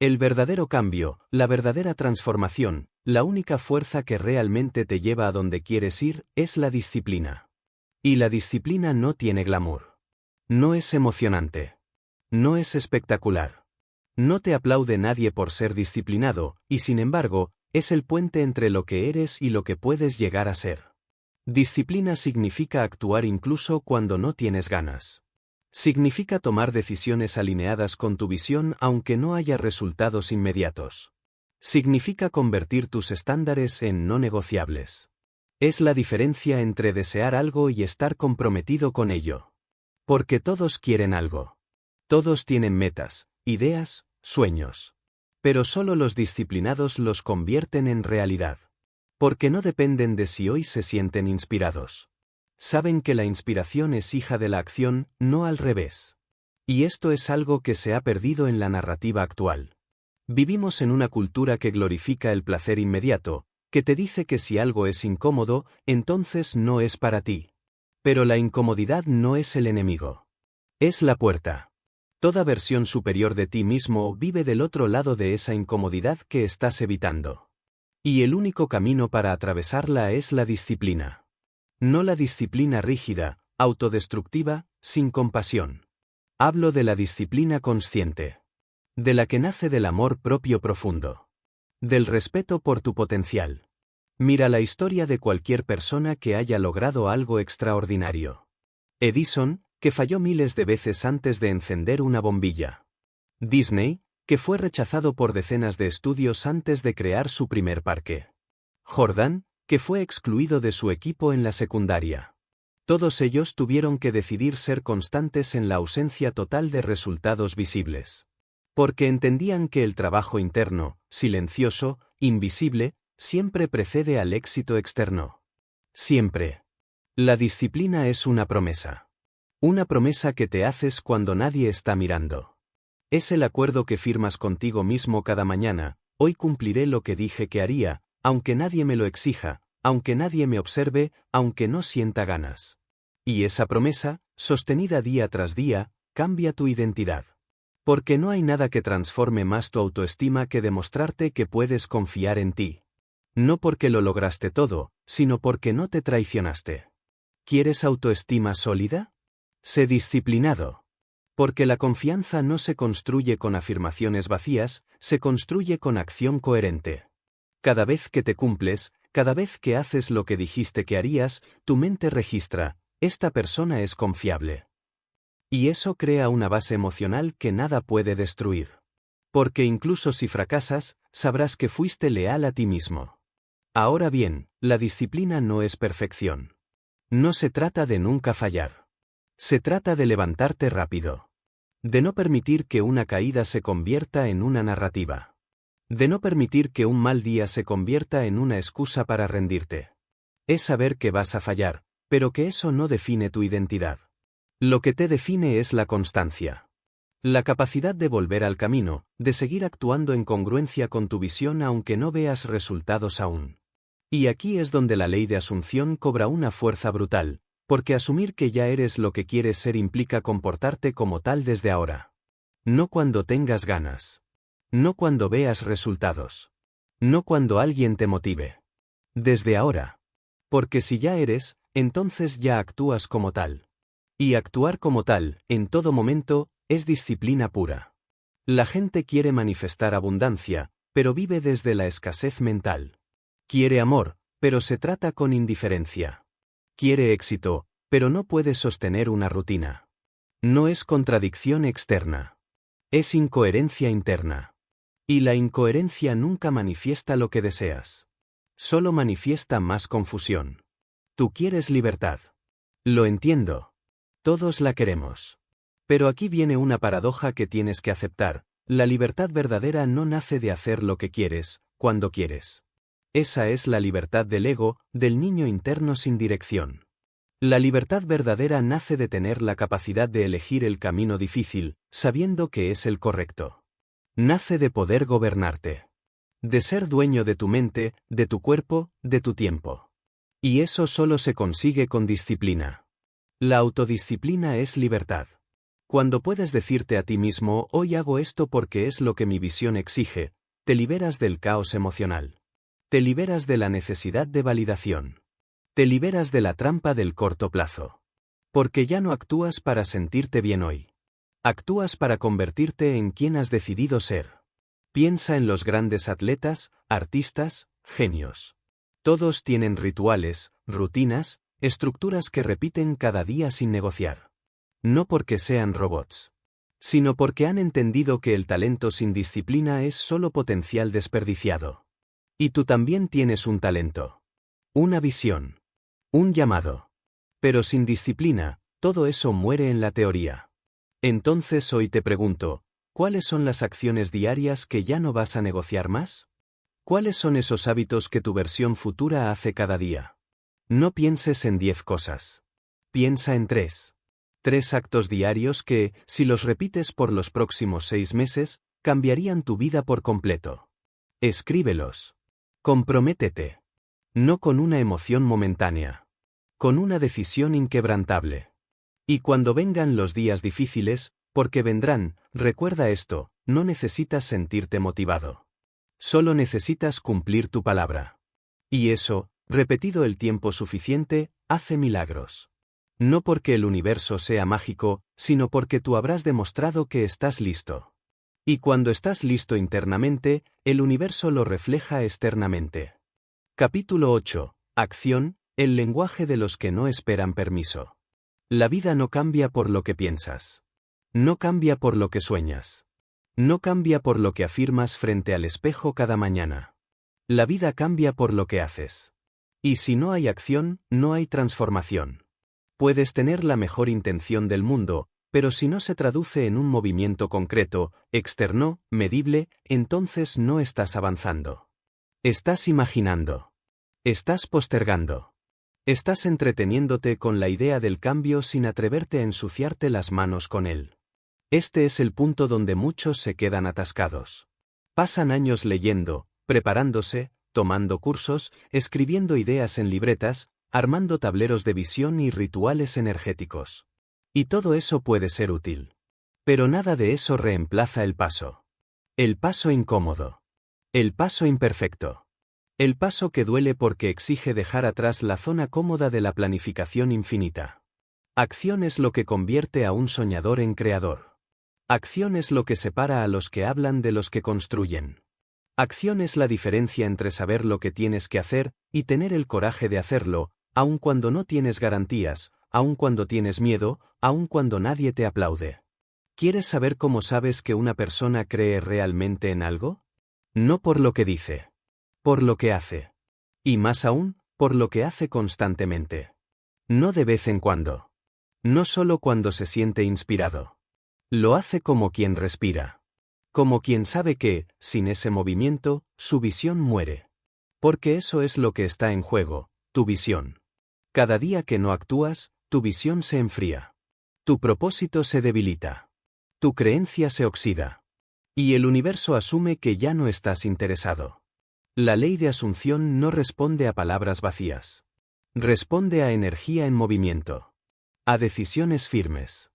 El verdadero cambio, la verdadera transformación, la única fuerza que realmente te lleva a donde quieres ir, es la disciplina. Y la disciplina no tiene glamour. No es emocionante. No es espectacular. No te aplaude nadie por ser disciplinado, y sin embargo, es el puente entre lo que eres y lo que puedes llegar a ser. Disciplina significa actuar incluso cuando no tienes ganas. Significa tomar decisiones alineadas con tu visión aunque no haya resultados inmediatos. Significa convertir tus estándares en no negociables. Es la diferencia entre desear algo y estar comprometido con ello. Porque todos quieren algo. Todos tienen metas, ideas, sueños. Pero solo los disciplinados los convierten en realidad. Porque no dependen de si hoy se sienten inspirados. Saben que la inspiración es hija de la acción, no al revés. Y esto es algo que se ha perdido en la narrativa actual. Vivimos en una cultura que glorifica el placer inmediato, que te dice que si algo es incómodo, entonces no es para ti. Pero la incomodidad no es el enemigo. Es la puerta. Toda versión superior de ti mismo vive del otro lado de esa incomodidad que estás evitando. Y el único camino para atravesarla es la disciplina. No la disciplina rígida, autodestructiva, sin compasión. Hablo de la disciplina consciente. De la que nace del amor propio profundo. Del respeto por tu potencial. Mira la historia de cualquier persona que haya logrado algo extraordinario. Edison, que falló miles de veces antes de encender una bombilla. Disney, que fue rechazado por decenas de estudios antes de crear su primer parque. Jordan, que fue excluido de su equipo en la secundaria. Todos ellos tuvieron que decidir ser constantes en la ausencia total de resultados visibles. Porque entendían que el trabajo interno, silencioso, invisible, siempre precede al éxito externo. Siempre. La disciplina es una promesa. Una promesa que te haces cuando nadie está mirando. Es el acuerdo que firmas contigo mismo cada mañana: hoy cumpliré lo que dije que haría, aunque nadie me lo exija, aunque nadie me observe, aunque no sienta ganas. Y esa promesa, sostenida día tras día, cambia tu identidad. Porque no hay nada que transforme más tu autoestima que demostrarte que puedes confiar en ti. No porque lo lograste todo, sino porque no te traicionaste. ¿Quieres autoestima sólida? Sé disciplinado. Porque la confianza no se construye con afirmaciones vacías, se construye con acción coherente. Cada vez que te cumples, cada vez que haces lo que dijiste que harías, tu mente registra: esta persona es confiable. Y eso crea una base emocional que nada puede destruir. Porque incluso si fracasas, sabrás que fuiste leal a ti mismo. Ahora bien, la disciplina no es perfección. No se trata de nunca fallar. Se trata de levantarte rápido. De no permitir que una caída se convierta en una narrativa. De no permitir que un mal día se convierta en una excusa para rendirte. Es saber que vas a fallar, pero que eso no define tu identidad. Lo que te define es la constancia. La capacidad de volver al camino, de seguir actuando en congruencia con tu visión aunque no veas resultados aún. Y aquí es donde la ley de asunción cobra una fuerza brutal, porque asumir que ya eres lo que quieres ser implica comportarte como tal desde ahora. No cuando tengas ganas. No cuando veas resultados. No cuando alguien te motive. Desde ahora. Porque si ya eres, entonces ya actúas como tal. Y actuar como tal, en todo momento, es disciplina pura. La gente quiere manifestar abundancia, pero vive desde la escasez mental. Quiere amor, pero se trata con indiferencia. Quiere éxito, pero no puede sostener una rutina. No es contradicción externa. Es incoherencia interna. Y la incoherencia nunca manifiesta lo que deseas. Solo manifiesta más confusión. Tú quieres libertad. Lo entiendo. Todos la queremos. Pero aquí viene una paradoja que tienes que aceptar. La libertad verdadera no nace de hacer lo que quieres, cuando quieres. Esa es la libertad del ego, del niño interno sin dirección. La libertad verdadera nace de tener la capacidad de elegir el camino difícil, sabiendo que es el correcto. Nace de poder gobernarte. De ser dueño de tu mente, de tu cuerpo, de tu tiempo. Y eso solo se consigue con disciplina. La autodisciplina es libertad. Cuando puedes decirte a ti mismo, hoy hago esto porque es lo que mi visión exige, te liberas del caos emocional. Te liberas de la necesidad de validación. Te liberas de la trampa del corto plazo. Porque ya no actúas para sentirte bien hoy. Actúas para convertirte en quien has decidido ser. Piensa en los grandes atletas, artistas, genios. Todos tienen rituales, rutinas, estructuras que repiten cada día sin negociar. No porque sean robots, sino porque han entendido que el talento sin disciplina es solo potencial desperdiciado. Y tú también tienes un talento. Una visión. Un llamado. Pero sin disciplina, todo eso muere en la teoría. Entonces hoy te pregunto, ¿cuáles son las acciones diarias que ya no vas a negociar más? ¿Cuáles son esos hábitos que tu versión futura hace cada día? No pienses en 10 cosas. Piensa en 3. 3 actos diarios que, si los repites por los próximos 6 meses, cambiarían tu vida por completo. Escríbelos. Comprométete. No con una emoción momentánea. Con una decisión inquebrantable. Y cuando vengan los días difíciles, porque vendrán, recuerda esto, no necesitas sentirte motivado. Solo necesitas cumplir tu palabra. Y eso, repetido el tiempo suficiente, hace milagros. No porque el universo sea mágico, sino porque tú habrás demostrado que estás listo. Y cuando estás listo internamente, el universo lo refleja externamente. Capítulo 8. Acción, el lenguaje de los que no esperan permiso. La vida no cambia por lo que piensas. No cambia por lo que sueñas. No cambia por lo que afirmas frente al espejo cada mañana. La vida cambia por lo que haces. Y si no hay acción, no hay transformación. Puedes tener la mejor intención del mundo, pero si no se traduce en un movimiento concreto, externo, medible, entonces no estás avanzando. Estás imaginando. Estás postergando. Estás entreteniéndote con la idea del cambio sin atreverte a ensuciarte las manos con él. Este es el punto donde muchos se quedan atascados. Pasan años leyendo, preparándose, tomando cursos, escribiendo ideas en libretas, armando tableros de visión y rituales energéticos. Y todo eso puede ser útil. Pero nada de eso reemplaza el paso. El paso incómodo. El paso imperfecto. El paso que duele porque exige dejar atrás la zona cómoda de la planificación infinita. Acción es lo que convierte a un soñador en creador. Acción es lo que separa a los que hablan de los que construyen. Acción es la diferencia entre saber lo que tienes que hacer y tener el coraje de hacerlo, aun cuando no tienes garantías, aun cuando tienes miedo, aun cuando nadie te aplaude. ¿Quieres saber cómo sabes que una persona cree realmente en algo? No por lo que dice. Por lo que hace. Y más aún, por lo que hace constantemente. No de vez en cuando. No solo cuando se siente inspirado. Lo hace como quien respira. Como quien sabe que, sin ese movimiento, su visión muere. Porque eso es lo que está en juego, tu visión. Cada día que no actúas, tu visión se enfría. Tu propósito se debilita. Tu creencia se oxida. Y el universo asume que ya no estás interesado. La ley de asunción no responde a palabras vacías. Responde a energía en movimiento. A decisiones firmes.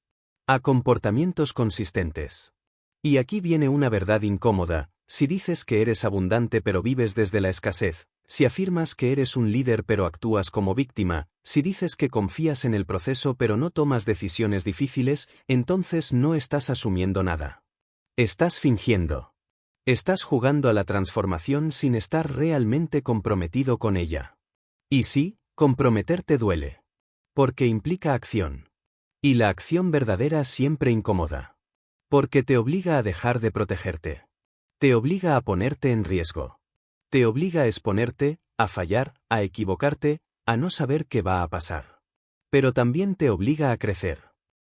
A comportamientos consistentes. Y aquí viene una verdad incómoda: si dices que eres abundante pero vives desde la escasez, si afirmas que eres un líder pero actúas como víctima, si dices que confías en el proceso pero no tomas decisiones difíciles, entonces no estás asumiendo nada. Estás fingiendo. Estás jugando a la transformación sin estar realmente comprometido con ella. Y sí, comprometerte duele. Porque implica acción. Y la acción verdadera siempre incomoda. Porque te obliga a dejar de protegerte. Te obliga a ponerte en riesgo. Te obliga a exponerte, a fallar, a equivocarte, a no saber qué va a pasar. Pero también te obliga a crecer.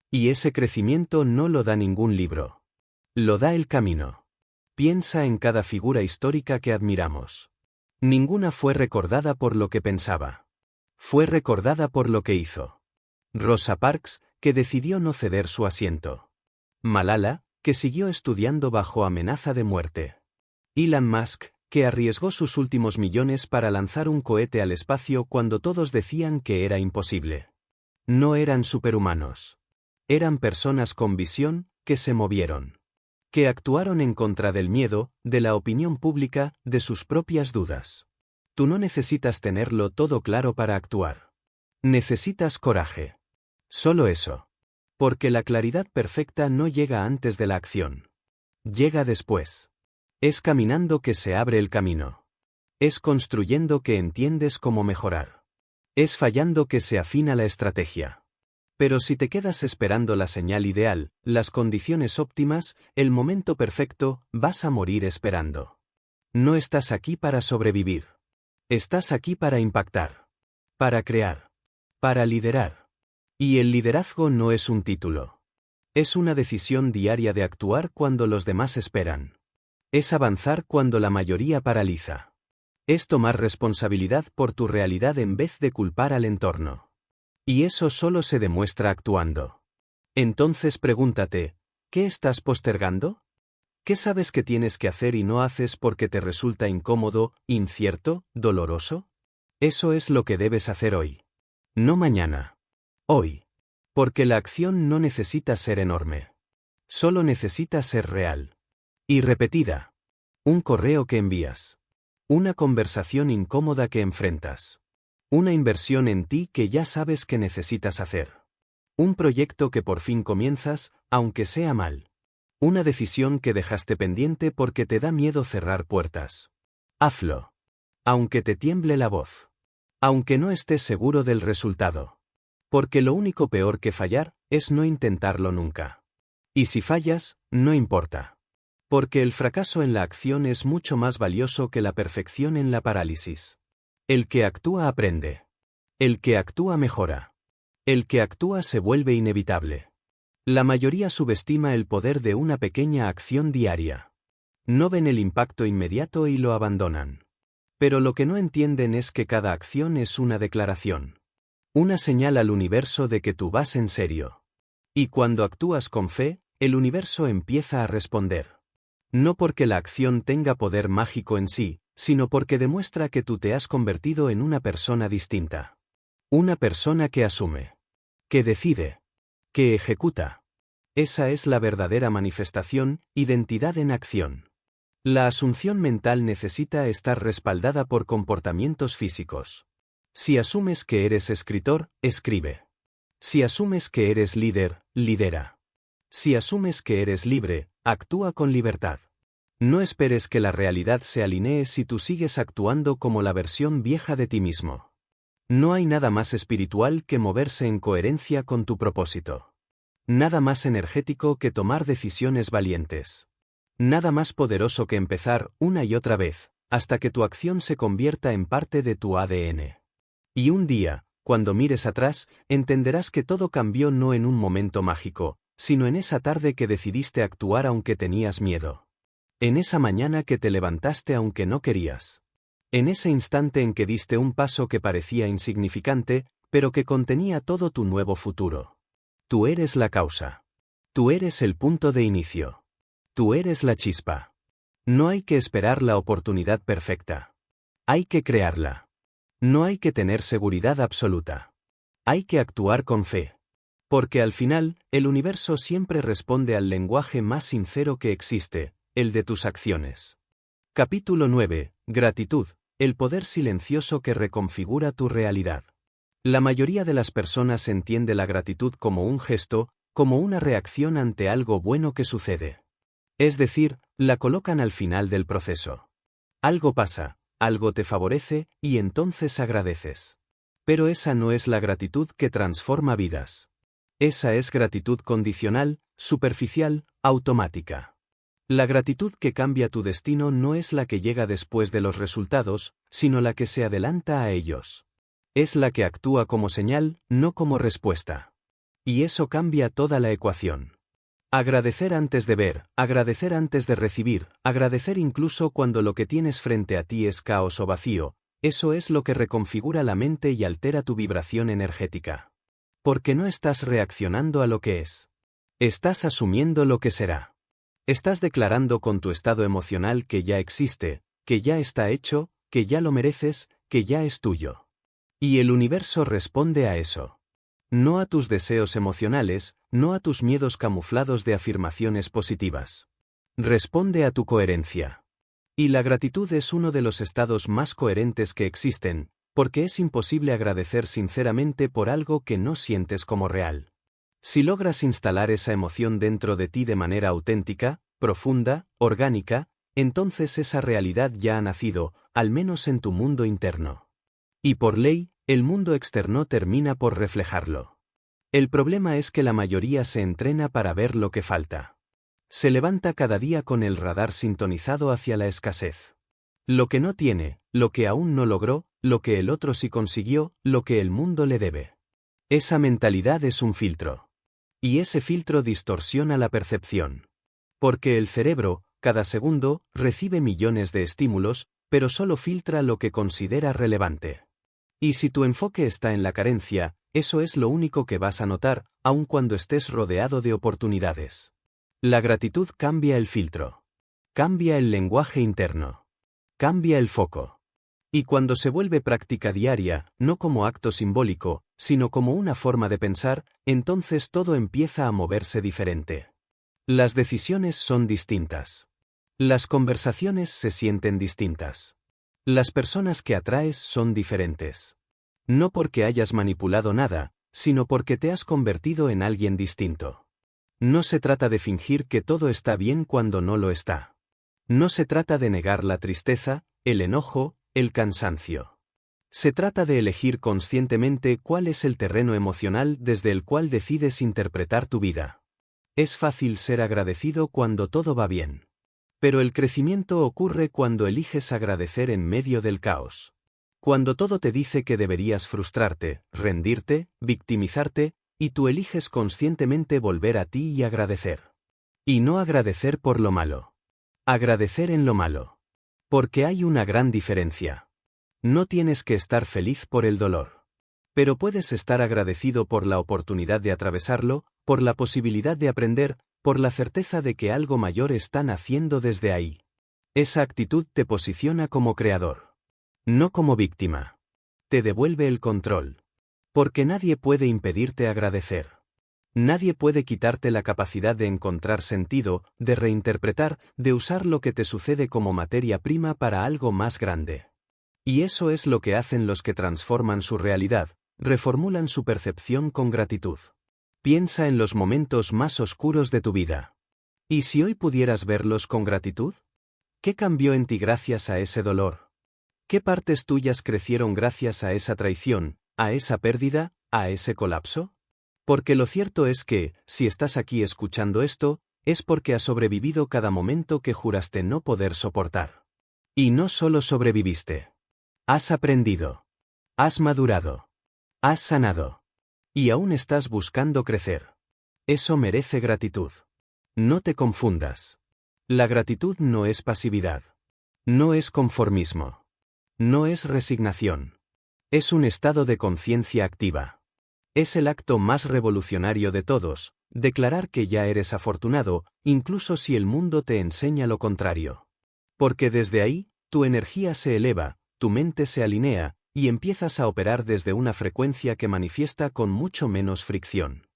Y ese crecimiento no lo da ningún libro. Lo da el camino. Piensa en cada figura histórica que admiramos. Ninguna fue recordada por lo que pensaba. Fue recordada por lo que hizo. Rosa Parks, que decidió no ceder su asiento. Malala, que siguió estudiando bajo amenaza de muerte. Elon Musk, que arriesgó sus últimos millones para lanzar un cohete al espacio cuando todos decían que era imposible. No eran superhumanos. Eran personas con visión, que se movieron. Que actuaron en contra del miedo, de la opinión pública, de sus propias dudas. Tú no necesitas tenerlo todo claro para actuar. Necesitas coraje. Solo eso. Porque la claridad perfecta no llega antes de la acción. Llega después. Es caminando que se abre el camino. Es construyendo que entiendes cómo mejorar. Es fallando que se afina la estrategia. Pero si te quedas esperando la señal ideal, las condiciones óptimas, el momento perfecto, vas a morir esperando. No estás aquí para sobrevivir. Estás aquí para impactar. Para crear. Para liderar. Y el liderazgo no es un título. Es una decisión diaria de actuar cuando los demás esperan. Es avanzar cuando la mayoría paraliza. Es tomar responsabilidad por tu realidad en vez de culpar al entorno. Y eso solo se demuestra actuando. Entonces pregúntate, ¿qué estás postergando? ¿Qué sabes que tienes que hacer y no haces porque te resulta incómodo, incierto, doloroso? Eso es lo que debes hacer hoy. No mañana. Hoy. Porque la acción no necesita ser enorme. Solo necesita ser real. Y repetida. Un correo que envías. Una conversación incómoda que enfrentas. Una inversión en ti que ya sabes que necesitas hacer. Un proyecto que por fin comienzas, aunque sea mal. Una decisión que dejaste pendiente porque te da miedo cerrar puertas. Hazlo. Aunque te tiemble la voz. Aunque no estés seguro del resultado. Porque lo único peor que fallar es no intentarlo nunca. Y si fallas, no importa. Porque el fracaso en la acción es mucho más valioso que la perfección en la parálisis. El que actúa aprende. El que actúa mejora. El que actúa se vuelve inevitable. La mayoría subestima el poder de una pequeña acción diaria. No ven el impacto inmediato y lo abandonan. Pero lo que no entienden es que cada acción es una declaración. Una señal al universo de que tú vas en serio. Y cuando actúas con fe, el universo empieza a responder. No porque la acción tenga poder mágico en sí, sino porque demuestra que tú te has convertido en una persona distinta. Una persona que asume. Que decide. Que ejecuta. Esa es la verdadera manifestación, identidad en acción. La asunción mental necesita estar respaldada por comportamientos físicos. Si asumes que eres escritor, escribe. Si asumes que eres líder, lidera. Si asumes que eres libre, actúa con libertad. No esperes que la realidad se alinee si tú sigues actuando como la versión vieja de ti mismo. No hay nada más espiritual que moverse en coherencia con tu propósito. Nada más energético que tomar decisiones valientes. Nada más poderoso que empezar una y otra vez, hasta que tu acción se convierta en parte de tu ADN. Y un día, cuando mires atrás, entenderás que todo cambió no en un momento mágico, sino en esa tarde que decidiste actuar aunque tenías miedo. En esa mañana que te levantaste aunque no querías. En ese instante en que diste un paso que parecía insignificante, pero que contenía todo tu nuevo futuro. Tú eres la causa. Tú eres el punto de inicio. Tú eres la chispa. No hay que esperar la oportunidad perfecta. Hay que crearla. No hay que tener seguridad absoluta. Hay que actuar con fe. Porque al final, el universo siempre responde al lenguaje más sincero que existe, el de tus acciones. Capítulo 9. Gratitud, el poder silencioso que reconfigura tu realidad. La mayoría de las personas entiende la gratitud como un gesto, como una reacción ante algo bueno que sucede. Es decir, la colocan al final del proceso. Algo pasa, algo te favorece, y entonces agradeces. Pero esa no es la gratitud que transforma vidas. Esa es gratitud condicional, superficial, automática. La gratitud que cambia tu destino no es la que llega después de los resultados, sino la que se adelanta a ellos. Es la que actúa como señal, no como respuesta. Y eso cambia toda la ecuación. Agradecer antes de ver, agradecer antes de recibir, agradecer incluso cuando lo que tienes frente a ti es caos o vacío, eso es lo que reconfigura la mente y altera tu vibración energética. Porque no estás reaccionando a lo que es. Estás asumiendo lo que será. Estás declarando con tu estado emocional que ya existe, que ya está hecho, que ya lo mereces, que ya es tuyo. Y el universo responde a eso. No a tus deseos emocionales, no a tus miedos camuflados de afirmaciones positivas. Responde a tu coherencia. Y la gratitud es uno de los estados más coherentes que existen, porque es imposible agradecer sinceramente por algo que no sientes como real. Si logras instalar esa emoción dentro de ti de manera auténtica, profunda, orgánica, entonces esa realidad ya ha nacido, al menos en tu mundo interno. Y por ley, el mundo externo termina por reflejarlo. El problema es que la mayoría se entrena para ver lo que falta. Se levanta cada día con el radar sintonizado hacia la escasez. Lo que no tiene, lo que aún no logró, lo que el otro sí consiguió, lo que el mundo le debe. Esa mentalidad es un filtro. Y ese filtro distorsiona la percepción. Porque el cerebro, cada segundo, recibe millones de estímulos, pero solo filtra lo que considera relevante. Y si tu enfoque está en la carencia, eso es lo único que vas a notar, aun cuando estés rodeado de oportunidades. La gratitud cambia el filtro. Cambia el lenguaje interno. Cambia el foco. Y cuando se vuelve práctica diaria, no como acto simbólico, sino como una forma de pensar, entonces todo empieza a moverse diferente. Las decisiones son distintas. Las conversaciones se sienten distintas. Las personas que atraes son diferentes. No porque hayas manipulado nada, sino porque te has convertido en alguien distinto. No se trata de fingir que todo está bien cuando no lo está. No se trata de negar la tristeza, el enojo, el cansancio. Se trata de elegir conscientemente cuál es el terreno emocional desde el cual decides interpretar tu vida. Es fácil ser agradecido cuando todo va bien. Pero el crecimiento ocurre cuando eliges agradecer en medio del caos. Cuando todo te dice que deberías frustrarte, rendirte, victimizarte, y tú eliges conscientemente volver a ti y agradecer. Y no agradecer por lo malo. Agradecer en lo malo. Porque hay una gran diferencia. No tienes que estar feliz por el dolor. Pero puedes estar agradecido por la oportunidad de atravesarlo, por la posibilidad de aprender, por la certeza de que algo mayor está naciendo desde ahí. Esa actitud te posiciona como creador. No como víctima. Te devuelve el control. Porque nadie puede impedirte agradecer. Nadie puede quitarte la capacidad de encontrar sentido, de reinterpretar, de usar lo que te sucede como materia prima para algo más grande. Y eso es lo que hacen los que transforman su realidad, reformulan su percepción con gratitud. Piensa en los momentos más oscuros de tu vida. ¿Y si hoy pudieras verlos con gratitud? ¿Qué cambió en ti gracias a ese dolor? ¿Qué partes tuyas crecieron gracias a esa traición, a esa pérdida, a ese colapso? Porque lo cierto es que, si estás aquí escuchando esto, es porque has sobrevivido cada momento que juraste no poder soportar. Y no solo sobreviviste. Has aprendido. Has madurado. Has sanado. Y aún estás buscando crecer. Eso merece gratitud. No te confundas. La gratitud no es pasividad. No es conformismo. No es resignación. Es un estado de conciencia activa. Es el acto más revolucionario de todos, declarar que ya eres afortunado, incluso si el mundo te enseña lo contrario. Porque desde ahí, tu energía se eleva, tu mente se alinea, y empiezas a operar desde una frecuencia que manifiesta con mucho menos fricción.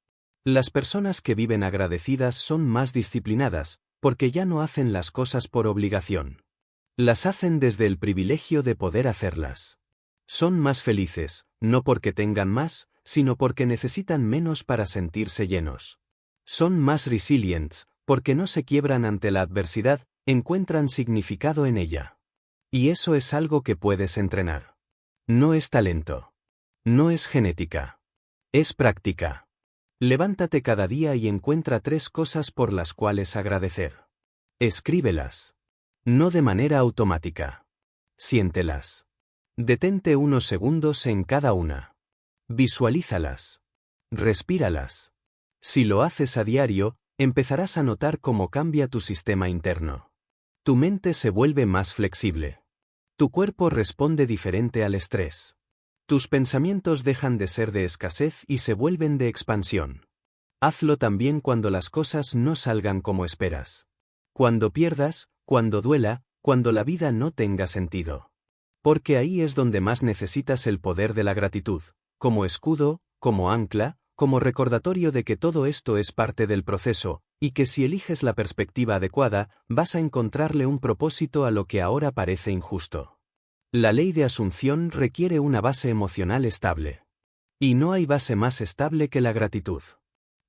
Las personas que viven agradecidas son más disciplinadas, porque ya no hacen las cosas por obligación. Las hacen desde el privilegio de poder hacerlas. Son más felices, no porque tengan más, sino porque necesitan menos para sentirse llenos. Son más resilientes, porque no se quiebran ante la adversidad, encuentran significado en ella. Y eso es algo que puedes entrenar. No es talento. No es genética. Es práctica. Levántate cada día y encuentra 3 cosas por las cuales agradecer. Escríbelas. No de manera automática. Siéntelas. Detente unos segundos en cada una. Visualízalas. Respíralas. Si lo haces a diario, empezarás a notar cómo cambia tu sistema interno. Tu mente se vuelve más flexible. Tu cuerpo responde diferente al estrés. Tus pensamientos dejan de ser de escasez y se vuelven de expansión. Hazlo también cuando las cosas no salgan como esperas. Cuando pierdas, cuando duela, cuando la vida no tenga sentido. Porque ahí es donde más necesitas el poder de la gratitud, como escudo, como ancla, como recordatorio de que todo esto es parte del proceso, y que si eliges la perspectiva adecuada, vas a encontrarle un propósito a lo que ahora parece injusto. La ley de asunción requiere una base emocional estable. Y no hay base más estable que la gratitud.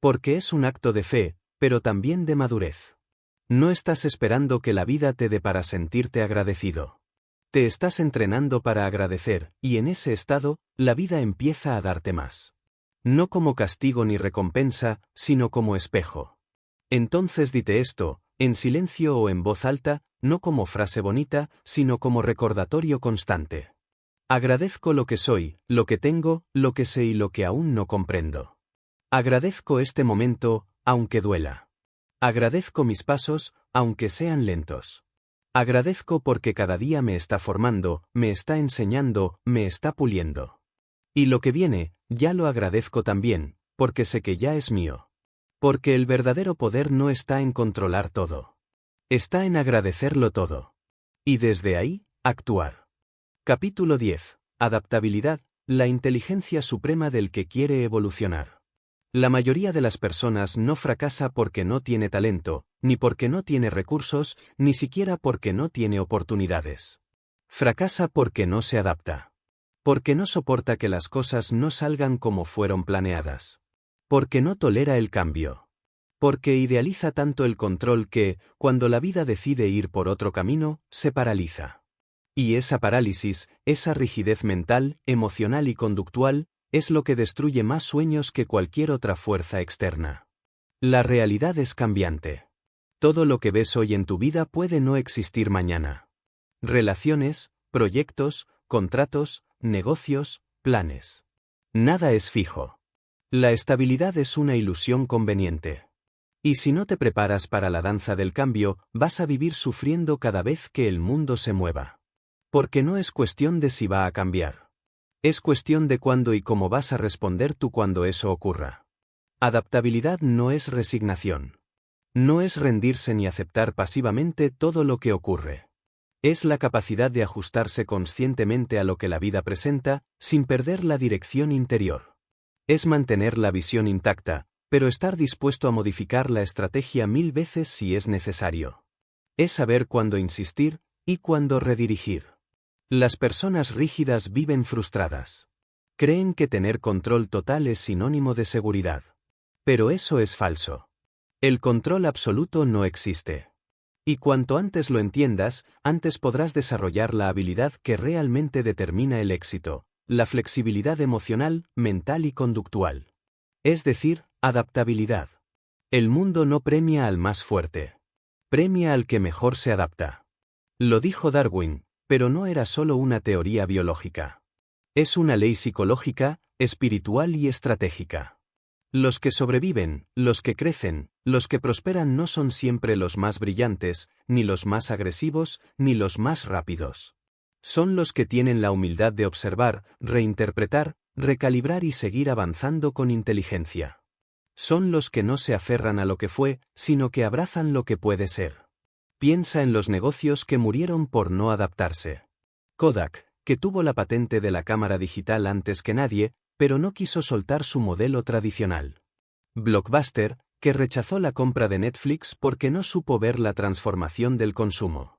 Porque es un acto de fe, pero también de madurez. No estás esperando que la vida te dé para sentirte agradecido. Te estás entrenando para agradecer, y en ese estado, la vida empieza a darte más. No como castigo ni recompensa, sino como espejo. Entonces dite esto, en silencio o en voz alta, no como frase bonita, sino como recordatorio constante. Agradezco lo que soy, lo que tengo, lo que sé y lo que aún no comprendo. Agradezco este momento, aunque duela. Agradezco mis pasos, aunque sean lentos. Agradezco porque cada día me está formando, me está enseñando, me está puliendo. Y lo que viene, ya lo agradezco también, porque sé que ya es mío. Porque el verdadero poder no está en controlar todo. Está en agradecerlo todo. Y desde ahí, actuar. Capítulo 10. Adaptabilidad, la inteligencia suprema del que quiere evolucionar. La mayoría de las personas no fracasa porque no tiene talento, ni porque no tiene recursos, ni siquiera porque no tiene oportunidades. Fracasa porque no se adapta. Porque no soporta que las cosas no salgan como fueron planeadas. Porque no tolera el cambio. Porque idealiza tanto el control que, cuando la vida decide ir por otro camino, se paraliza. Y esa parálisis, esa rigidez mental, emocional y conductual, es lo que destruye más sueños que cualquier otra fuerza externa. La realidad es cambiante. Todo lo que ves hoy en tu vida puede no existir mañana. Relaciones, proyectos, contratos, negocios, planes. Nada es fijo. La estabilidad es una ilusión conveniente. Y si no te preparas para la danza del cambio, vas a vivir sufriendo cada vez que el mundo se mueva. Porque no es cuestión de si va a cambiar. Es cuestión de cuándo y cómo vas a responder tú cuando eso ocurra. Adaptabilidad no es resignación. No es rendirse ni aceptar pasivamente todo lo que ocurre. Es la capacidad de ajustarse conscientemente a lo que la vida presenta, sin perder la dirección interior. Es mantener la visión intacta, pero estar dispuesto a modificar la estrategia 1000 veces si es necesario. Es saber cuándo insistir y cuándo redirigir. Las personas rígidas viven frustradas. Creen que tener control total es sinónimo de seguridad. Pero eso es falso. El control absoluto no existe. Y cuanto antes lo entiendas, antes podrás desarrollar la habilidad que realmente determina el éxito, la flexibilidad emocional, mental y conductual. Es decir, adaptabilidad. El mundo no premia al más fuerte. Premia al que mejor se adapta. Lo dijo Darwin, pero no era solo una teoría biológica. Es una ley psicológica, espiritual y estratégica. Los que sobreviven, los que crecen, los que prosperan no son siempre los más brillantes, ni los más agresivos, ni los más rápidos. Son los que tienen la humildad de observar, reinterpretar, recalibrar y seguir avanzando con inteligencia. Son los que no se aferran a lo que fue, sino que abrazan lo que puede ser. Piensa en los negocios que murieron por no adaptarse. Kodak, que tuvo la patente de la cámara digital antes que nadie, pero no quiso soltar su modelo tradicional. Blockbuster, que rechazó la compra de Netflix porque no supo ver la transformación del consumo.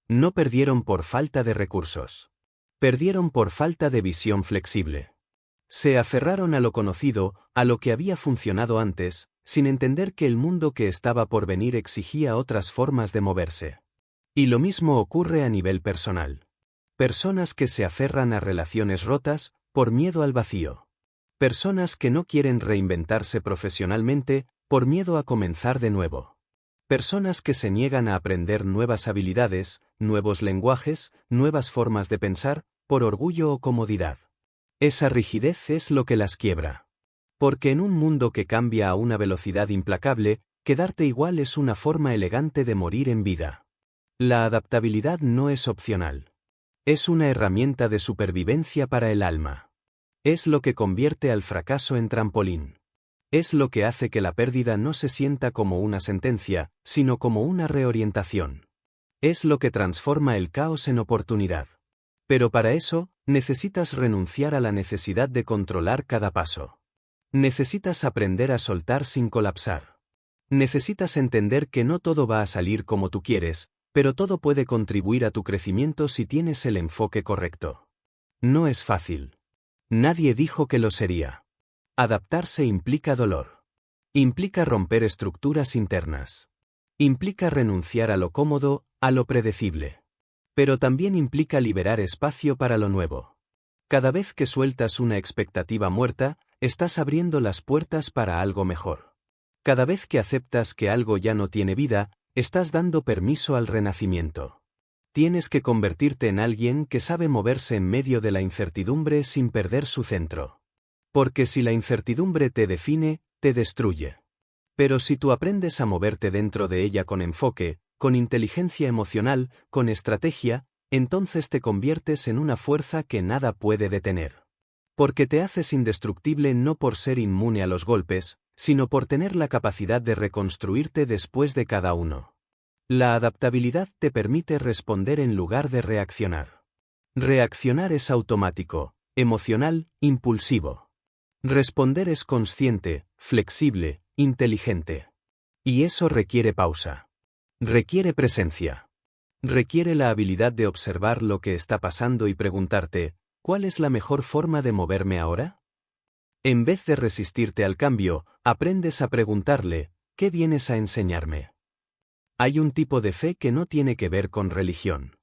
No perdieron por falta de recursos. Perdieron por falta de visión flexible. Se aferraron a lo conocido, a lo que había funcionado antes, sin entender que el mundo que estaba por venir exigía otras formas de moverse. Y lo mismo ocurre a nivel personal. Personas que se aferran a relaciones rotas, por miedo al vacío. Personas que no quieren reinventarse profesionalmente, por miedo a comenzar de nuevo. Personas que se niegan a aprender nuevas habilidades, nuevos lenguajes, nuevas formas de pensar, por orgullo o comodidad. Esa rigidez es lo que las quiebra. Porque en un mundo que cambia a una velocidad implacable, quedarte igual es una forma elegante de morir en vida. La adaptabilidad no es opcional. Es una herramienta de supervivencia para el alma. Es lo que convierte al fracaso en trampolín. Es lo que hace que la pérdida no se sienta como una sentencia, sino como una reorientación. Es lo que transforma el caos en oportunidad. Pero para eso, necesitas renunciar a la necesidad de controlar cada paso. Necesitas aprender a soltar sin colapsar. Necesitas entender que no todo va a salir como tú quieres, pero todo puede contribuir a tu crecimiento si tienes el enfoque correcto. No es fácil. Nadie dijo que lo sería. Adaptarse implica dolor. Implica romper estructuras internas. Implica renunciar a lo cómodo, a lo predecible. Pero también implica liberar espacio para lo nuevo. Cada vez que sueltas una expectativa muerta, estás abriendo las puertas para algo mejor. Cada vez que aceptas que algo ya no tiene vida, estás dando permiso al renacimiento. Tienes que convertirte en alguien que sabe moverse en medio de la incertidumbre sin perder su centro. Porque si la incertidumbre te define, te destruye. Pero si tú aprendes a moverte dentro de ella con enfoque, con inteligencia emocional, con estrategia, entonces te conviertes en una fuerza que nada puede detener. Porque te haces indestructible no por ser inmune a los golpes, sino por tener la capacidad de reconstruirte después de cada uno. La adaptabilidad te permite responder en lugar de reaccionar. Reaccionar es automático, emocional, impulsivo. Responder es consciente, flexible, inteligente. Y eso requiere pausa. Requiere presencia. Requiere la habilidad de observar lo que está pasando y preguntarte, ¿cuál es la mejor forma de moverme ahora? En vez de resistirte al cambio, aprendes a preguntarle, ¿qué vienes a enseñarme? Hay un tipo de fe que no tiene que ver con religión.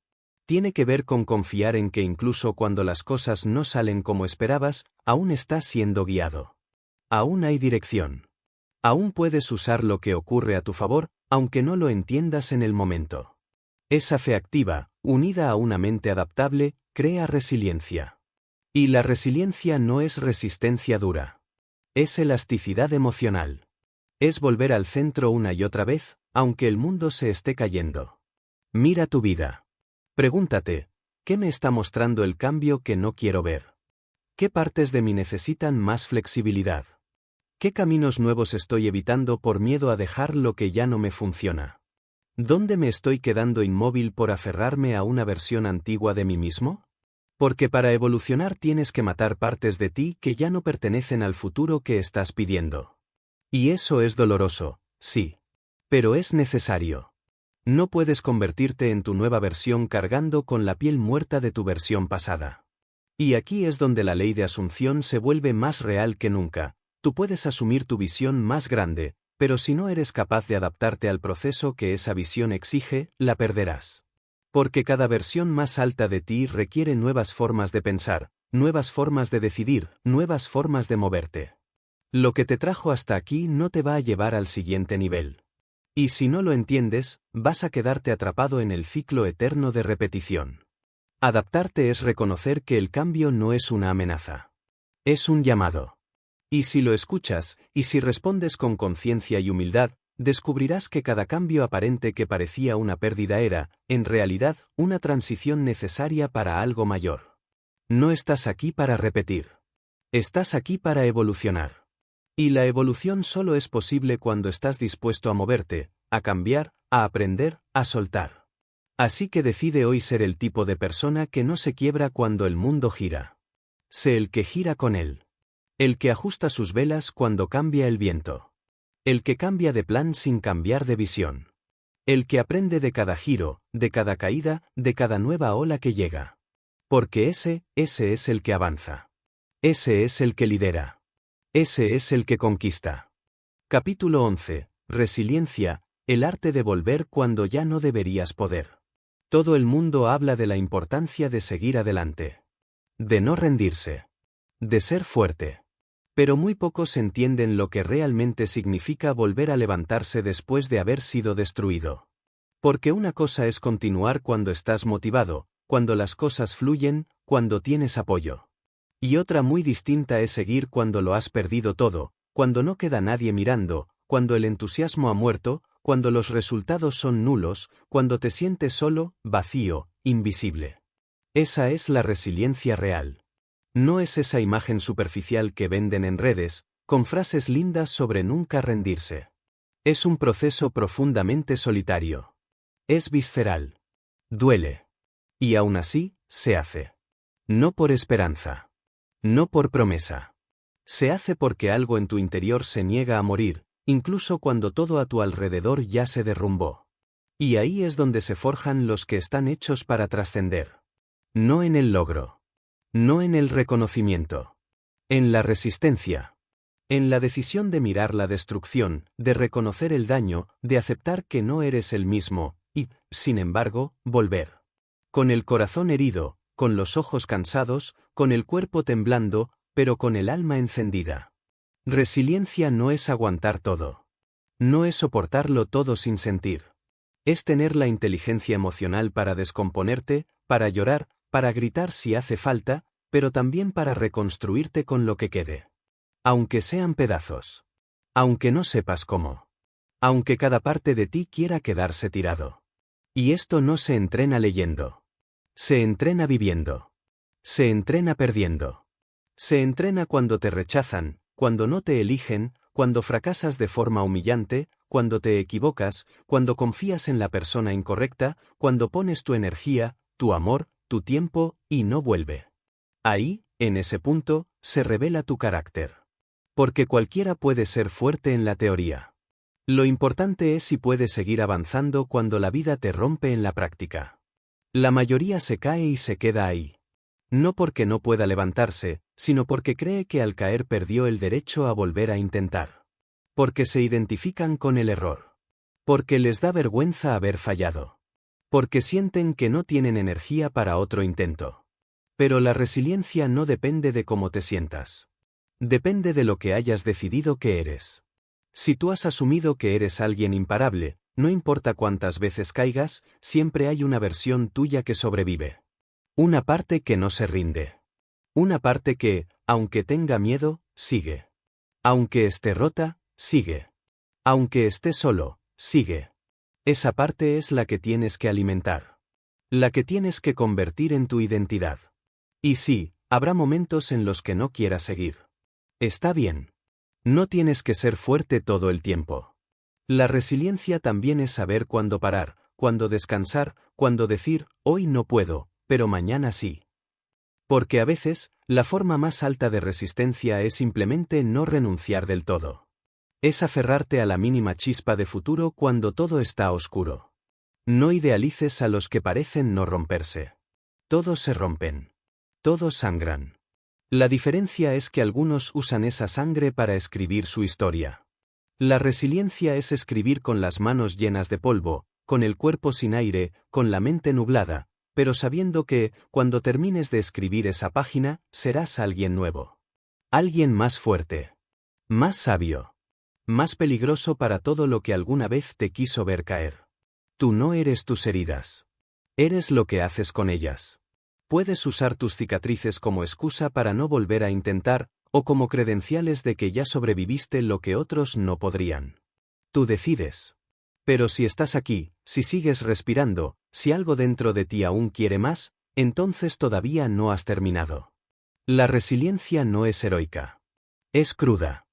Tiene que ver con confiar en que incluso cuando las cosas no salen como esperabas, aún estás siendo guiado. Aún hay dirección. Aún puedes usar lo que ocurre a tu favor, aunque no lo entiendas en el momento. Esa fe activa, unida a una mente adaptable, crea resiliencia. Y la resiliencia no es resistencia dura. Es elasticidad emocional. Es volver al centro una y otra vez, aunque el mundo se esté cayendo. Mira tu vida. Pregúntate, ¿qué me está mostrando el cambio que no quiero ver? ¿Qué partes de mí necesitan más flexibilidad? ¿Qué caminos nuevos estoy evitando por miedo a dejar lo que ya no me funciona? ¿Dónde me estoy quedando inmóvil por aferrarme a una versión antigua de mí mismo? Porque para evolucionar tienes que matar partes de ti que ya no pertenecen al futuro que estás pidiendo. Y eso es doloroso, sí. Pero es necesario. No puedes convertirte en tu nueva versión cargando con la piel muerta de tu versión pasada. Y aquí es donde la ley de asunción se vuelve más real que nunca. Tú puedes asumir tu visión más grande, pero si no eres capaz de adaptarte al proceso que esa visión exige, la perderás. Porque cada versión más alta de ti requiere nuevas formas de pensar, nuevas formas de decidir, nuevas formas de moverte. Lo que te trajo hasta aquí no te va a llevar al siguiente nivel. Y si no lo entiendes, vas a quedarte atrapado en el ciclo eterno de repetición. Adaptarte es reconocer que el cambio no es una amenaza. Es un llamado. Y si lo escuchas, y si respondes con conciencia y humildad, descubrirás que cada cambio aparente que parecía una pérdida era, en realidad, una transición necesaria para algo mayor. No estás aquí para repetir. Estás aquí para evolucionar. Y la evolución solo es posible cuando estás dispuesto a moverte, a cambiar, a aprender, a soltar. Así que decide hoy ser el tipo de persona que no se quiebra cuando el mundo gira. Sé el que gira con él. El que ajusta sus velas cuando cambia el viento. El que cambia de plan sin cambiar de visión. El que aprende de cada giro, de cada caída, de cada nueva ola que llega. Porque ese es el que avanza. Ese es el que lidera. Ese es el que conquista. Capítulo 11. Resiliencia, el arte de volver cuando ya no deberías poder. Todo el mundo habla de la importancia de seguir adelante. De no rendirse. De ser fuerte. Pero muy pocos entienden lo que realmente significa volver a levantarse después de haber sido destruido. Porque una cosa es continuar cuando estás motivado, cuando las cosas fluyen, cuando tienes apoyo. Y otra muy distinta es seguir cuando lo has perdido todo, cuando no queda nadie mirando, cuando el entusiasmo ha muerto, cuando los resultados son nulos, cuando te sientes solo, vacío, invisible. Esa es la resiliencia real. No es esa imagen superficial que venden en redes, con frases lindas sobre nunca rendirse. Es un proceso profundamente solitario. Es visceral. Duele. Y aún así, se hace. No por esperanza. No por promesa. Se hace porque algo en tu interior se niega a morir, incluso cuando todo a tu alrededor ya se derrumbó. Y ahí es donde se forjan los que están hechos para trascender. No en el logro. No en el reconocimiento. En la resistencia. En la decisión de mirar la destrucción, de reconocer el daño, de aceptar que no eres el mismo, y, sin embargo, volver. Con el corazón herido, con los ojos cansados, con el cuerpo temblando, pero con el alma encendida. Resiliencia no es aguantar todo. No es soportarlo todo sin sentir. Es tener la inteligencia emocional para descomponerte, para llorar, para gritar si hace falta, pero también para reconstruirte con lo que quede. Aunque sean pedazos. Aunque no sepas cómo. Aunque cada parte de ti quiera quedarse tirado. Y esto no se entrena leyendo. Se entrena viviendo. Se entrena perdiendo. Se entrena cuando te rechazan, cuando no te eligen, cuando fracasas de forma humillante, cuando te equivocas, cuando confías en la persona incorrecta, cuando pones tu energía, tu amor, tu tiempo, y no vuelve. Ahí, en ese punto, se revela tu carácter. Porque cualquiera puede ser fuerte en la teoría. Lo importante es si puedes seguir avanzando cuando la vida te rompe en la práctica. La mayoría se cae y se queda ahí. No porque no pueda levantarse, sino porque cree que al caer perdió el derecho a volver a intentar. Porque se identifican con el error. Porque les da vergüenza haber fallado. Porque sienten que no tienen energía para otro intento. Pero la resiliencia no depende de cómo te sientas. Depende de lo que hayas decidido que eres. Si tú has asumido que eres alguien imparable, no importa cuántas veces caigas, siempre hay una versión tuya que sobrevive. Una parte que no se rinde. Una parte que, aunque tenga miedo, sigue. Aunque esté rota, sigue. Aunque esté solo, sigue. Esa parte es la que tienes que alimentar. La que tienes que convertir en tu identidad. Y sí, habrá momentos en los que no quieras seguir. Está bien. No tienes que ser fuerte todo el tiempo. La resiliencia también es saber cuándo parar, cuándo descansar, cuándo decir, hoy no puedo, pero mañana sí. Porque a veces, la forma más alta de resistencia es simplemente no renunciar del todo. Es aferrarte a la mínima chispa de futuro cuando todo está oscuro. No idealices a los que parecen no romperse. Todos se rompen. Todos sangran. La diferencia es que algunos usan esa sangre para escribir su historia. La resiliencia es escribir con las manos llenas de polvo, con el cuerpo sin aire, con la mente nublada, pero sabiendo que, cuando termines de escribir esa página, serás alguien nuevo. Alguien más fuerte. Más sabio. Más peligroso para todo lo que alguna vez te quiso ver caer. Tú no eres tus heridas. Eres lo que haces con ellas. Puedes usar tus cicatrices como excusa para no volver a intentar, o como credenciales de que ya sobreviviste lo que otros no podrían. Tú decides. Pero si estás aquí, si sigues respirando, si algo dentro de ti aún quiere más, entonces todavía no has terminado. La resiliencia no es heroica. Es cruda.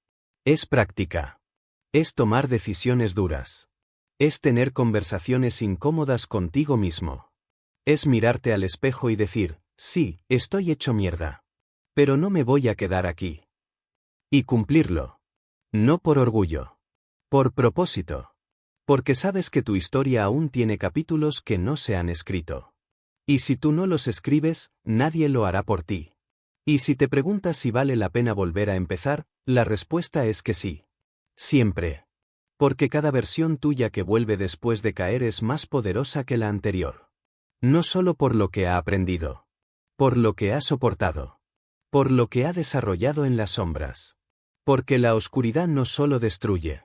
Es práctica. Es tomar decisiones duras. Es tener conversaciones incómodas contigo mismo. Es mirarte al espejo y decir, sí, estoy hecho mierda. Pero no me voy a quedar aquí. Y cumplirlo. No por orgullo. Por propósito. Porque sabes que tu historia aún tiene capítulos que no se han escrito. Y si tú no los escribes, nadie lo hará por ti. Y si te preguntas si vale la pena volver a empezar, la respuesta es que sí. Siempre. Porque cada versión tuya que vuelve después de caer es más poderosa que la anterior. No solo por lo que ha aprendido. Por lo que ha soportado. Por lo que ha desarrollado en las sombras. Porque la oscuridad no solo destruye.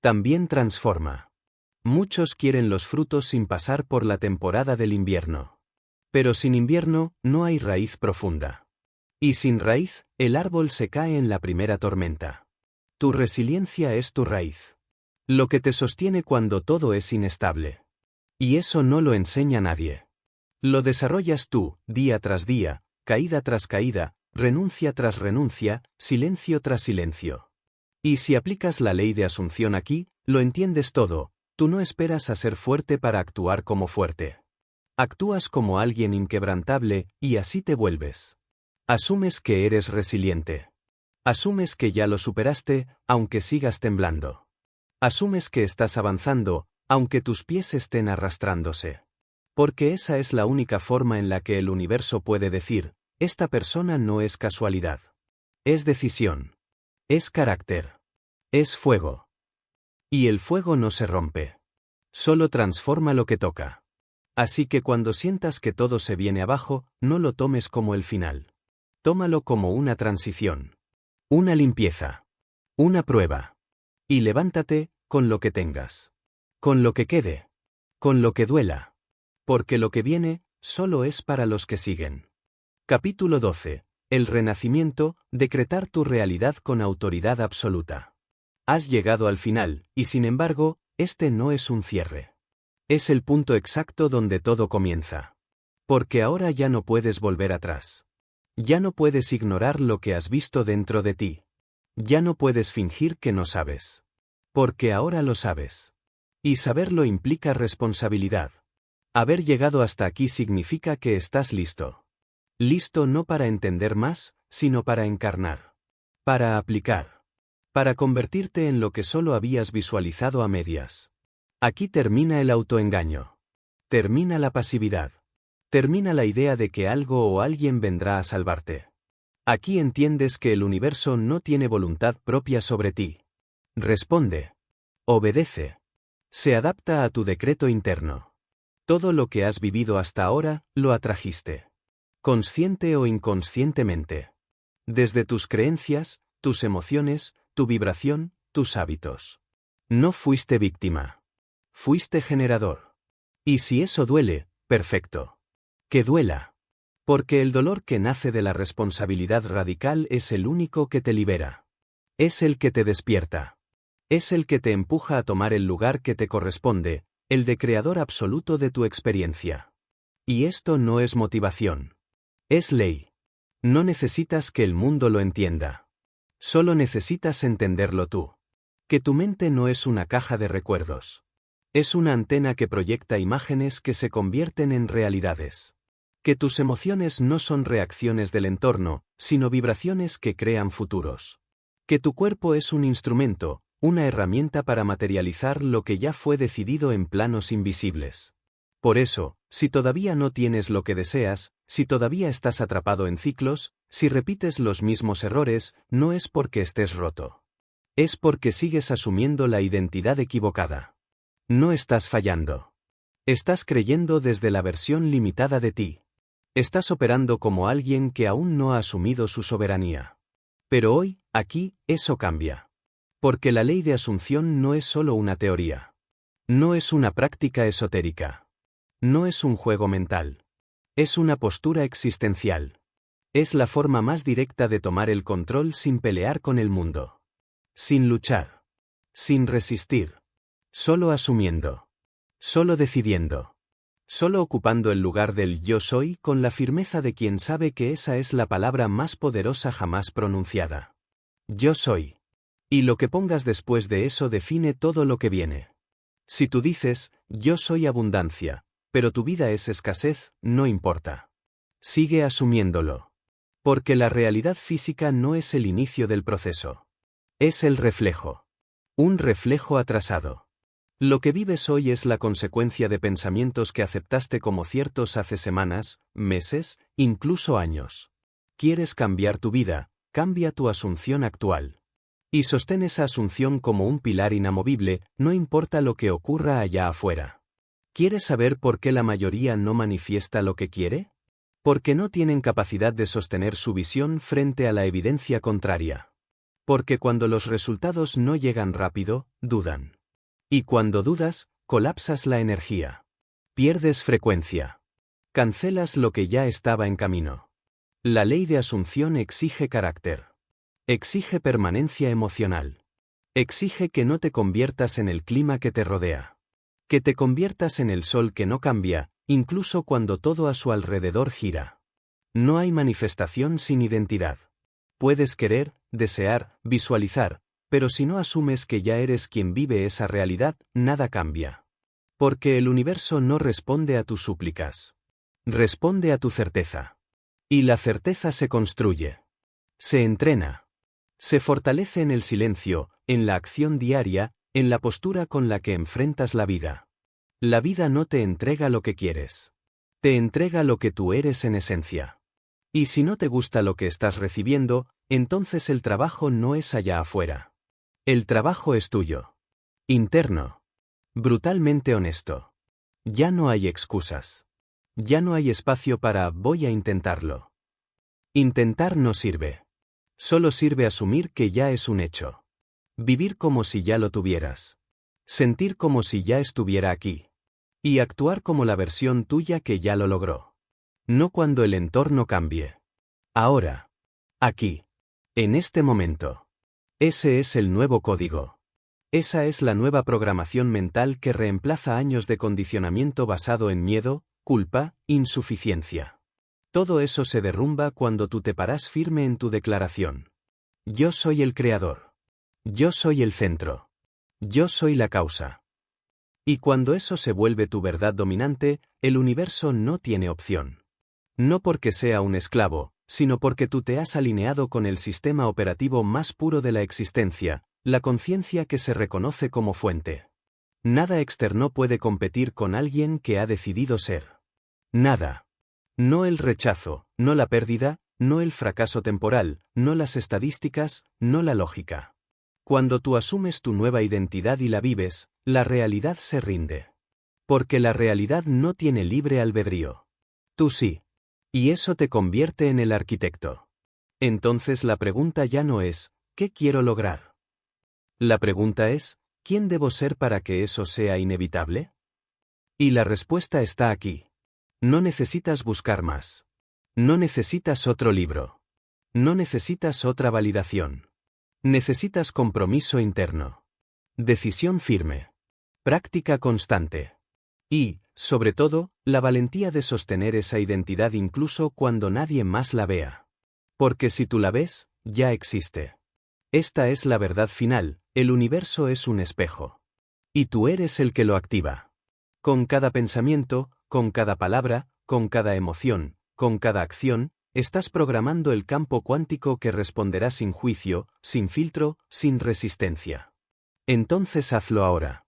También transforma. Muchos quieren los frutos sin pasar por la temporada del invierno. Pero sin invierno, no hay raíz profunda. Y sin raíz, el árbol se cae en la primera tormenta. Tu resiliencia es tu raíz. Lo que te sostiene cuando todo es inestable. Y eso no lo enseña nadie. Lo desarrollas tú, día tras día, caída tras caída, renuncia tras renuncia, silencio tras silencio. Y si aplicas la ley de asunción aquí, lo entiendes todo, tú no esperas a ser fuerte para actuar como fuerte. Actúas como alguien inquebrantable, y así te vuelves. Asumes que eres resiliente. Asumes que ya lo superaste, aunque sigas temblando. Asumes que estás avanzando, aunque tus pies estén arrastrándose. Porque esa es la única forma en la que el universo puede decir, esta persona no es casualidad. Es decisión. Es carácter. Es fuego. Y el fuego no se rompe. Solo transforma lo que toca. Así que cuando sientas que todo se viene abajo, no lo tomes como el final. Tómalo como una transición. Una limpieza. Una prueba. Y levántate, con lo que tengas. Con lo que quede. Con lo que duela. Porque lo que viene, solo es para los que siguen. Capítulo 12. El renacimiento, decretar tu realidad con autoridad absoluta. Has llegado al final, y sin embargo, este no es un cierre. Es el punto exacto donde todo comienza. Porque ahora ya no puedes volver atrás. Ya no puedes ignorar lo que has visto dentro de ti. Ya no puedes fingir que no sabes. Porque ahora lo sabes. Y saberlo implica responsabilidad. Haber llegado hasta aquí significa que estás listo. Listo no para entender más, sino para encarnar. Para aplicar. Para convertirte en lo que solo habías visualizado a medias. Aquí termina el autoengaño. Termina la pasividad. Termina la idea de que algo o alguien vendrá a salvarte. Aquí entiendes que el universo no tiene voluntad propia sobre ti. Responde. Obedece. Se adapta a tu decreto interno. Todo lo que has vivido hasta ahora, lo atrajiste. Consciente o inconscientemente. Desde tus creencias, tus emociones, tu vibración, tus hábitos. No fuiste víctima. Fuiste generador. Y si eso duele, perfecto. Que duela. Porque el dolor que nace de la responsabilidad radical es el único que te libera. Es el que te despierta. Es el que te empuja a tomar el lugar que te corresponde, el de creador absoluto de tu experiencia. Y esto no es motivación. Es ley. No necesitas que el mundo lo entienda. Solo necesitas entenderlo tú. Que tu mente no es una caja de recuerdos. Es una antena que proyecta imágenes que se convierten en realidades. Que tus emociones no son reacciones del entorno, sino vibraciones que crean futuros. Que tu cuerpo es un instrumento, una herramienta para materializar lo que ya fue decidido en planos invisibles. Por eso, si todavía no tienes lo que deseas, si todavía estás atrapado en ciclos, si repites los mismos errores, no es porque estés roto. Es porque sigues asumiendo la identidad equivocada. No estás fallando. Estás creyendo desde la versión limitada de ti. Estás operando como alguien que aún no ha asumido su soberanía. Pero hoy, aquí, eso cambia. Porque la ley de asunción no es solo una teoría. No es una práctica esotérica. No es un juego mental. Es una postura existencial. Es la forma más directa de tomar el control sin pelear con el mundo. Sin luchar. Sin resistir. Solo asumiendo. Solo decidiendo. Solo ocupando el lugar del yo soy con la firmeza de quien sabe que esa es la palabra más poderosa jamás pronunciada. Yo soy. Y lo que pongas después de eso define todo lo que viene. Si tú dices, yo soy abundancia, pero tu vida es escasez, no importa. Sigue asumiéndolo. Porque la realidad física no es el inicio del proceso. Es el reflejo. Un reflejo atrasado. Lo que vives hoy es la consecuencia de pensamientos que aceptaste como ciertos hace semanas, meses, incluso años. ¿Quieres cambiar tu vida? Cambia tu asunción actual. Y sostén esa asunción como un pilar inamovible, no importa lo que ocurra allá afuera. ¿Quieres saber por qué la mayoría no manifiesta lo que quiere? Porque no tienen capacidad de sostener su visión frente a la evidencia contraria. Porque cuando los resultados no llegan rápido, dudan. Y cuando dudas, colapsas la energía. Pierdes frecuencia. Cancelas lo que ya estaba en camino. La ley de asunción exige carácter. Exige permanencia emocional. Exige que no te conviertas en el clima que te rodea. Que te conviertas en el sol que no cambia, incluso cuando todo a su alrededor gira. No hay manifestación sin identidad. Puedes querer, desear, visualizar, pero si no asumes que ya eres quien vive esa realidad, nada cambia. Porque el universo no responde a tus súplicas. Responde a tu certeza. Y la certeza se construye. Se entrena. Se fortalece en el silencio, en la acción diaria, en la postura con la que enfrentas la vida. La vida no te entrega lo que quieres. Te entrega lo que tú eres en esencia. Y si no te gusta lo que estás recibiendo, entonces el trabajo no es allá afuera. El trabajo es tuyo. Interno. Brutalmente honesto. Ya no hay excusas. Ya no hay espacio para voy a intentarlo. Intentar no sirve. Solo sirve asumir que ya es un hecho. Vivir como si ya lo tuvieras. Sentir como si ya estuviera aquí. Y actuar como la versión tuya que ya lo logró. No cuando el entorno cambie. Ahora. Aquí. En este momento. Ese es el nuevo código. Esa es la nueva programación mental que reemplaza años de condicionamiento basado en miedo, culpa, insuficiencia. Todo eso se derrumba cuando tú te paras firme en tu declaración. Yo soy el creador. Yo soy el centro. Yo soy la causa. Y cuando eso se vuelve tu verdad dominante, el universo no tiene opción. No porque sea un esclavo, sino porque tú te has alineado con el sistema operativo más puro de la existencia, la conciencia que se reconoce como fuente. Nada externo puede competir con alguien que ha decidido ser. Nada. No el rechazo, no la pérdida, no el fracaso temporal, no las estadísticas, no la lógica. Cuando tú asumes tu nueva identidad y la vives, la realidad se rinde. Porque la realidad no tiene libre albedrío. Tú sí. Y eso te convierte en el arquitecto. Entonces la pregunta ya no es, ¿qué quiero lograr? La pregunta es, ¿quién debo ser para que eso sea inevitable? Y la respuesta está aquí. No necesitas buscar más. No necesitas otro libro. No necesitas otra validación. Necesitas compromiso interno. Decisión firme. Práctica constante. Y, sobre todo, la valentía de sostener esa identidad incluso cuando nadie más la vea. Porque si tú la ves, ya existe. Esta es la verdad final, el universo es un espejo. Y tú eres el que lo activa. Con cada pensamiento, con cada palabra, con cada emoción, con cada acción, estás programando el campo cuántico que responderá sin juicio, sin filtro, sin resistencia. Entonces hazlo ahora.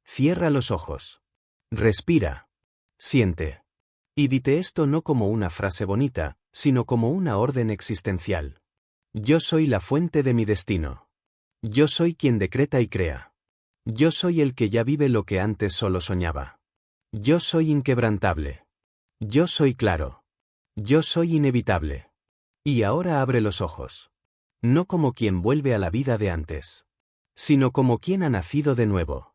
Cierra los ojos. Respira. Siente. Y dite esto no como una frase bonita, sino como una orden existencial. Yo soy la fuente de mi destino. Yo soy quien decreta y crea. Yo soy el que ya vive lo que antes solo soñaba. Yo soy inquebrantable. Yo soy claro. Yo soy inevitable. Y ahora abre los ojos. No como quien vuelve a la vida de antes, sino como quien ha nacido de nuevo.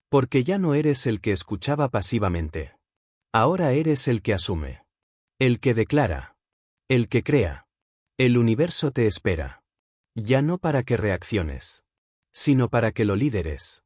Porque ya no eres el que escuchaba pasivamente. Ahora eres el que asume. El que declara. El que crea. El universo te espera. Ya no para que reacciones, sino para que lo lideres.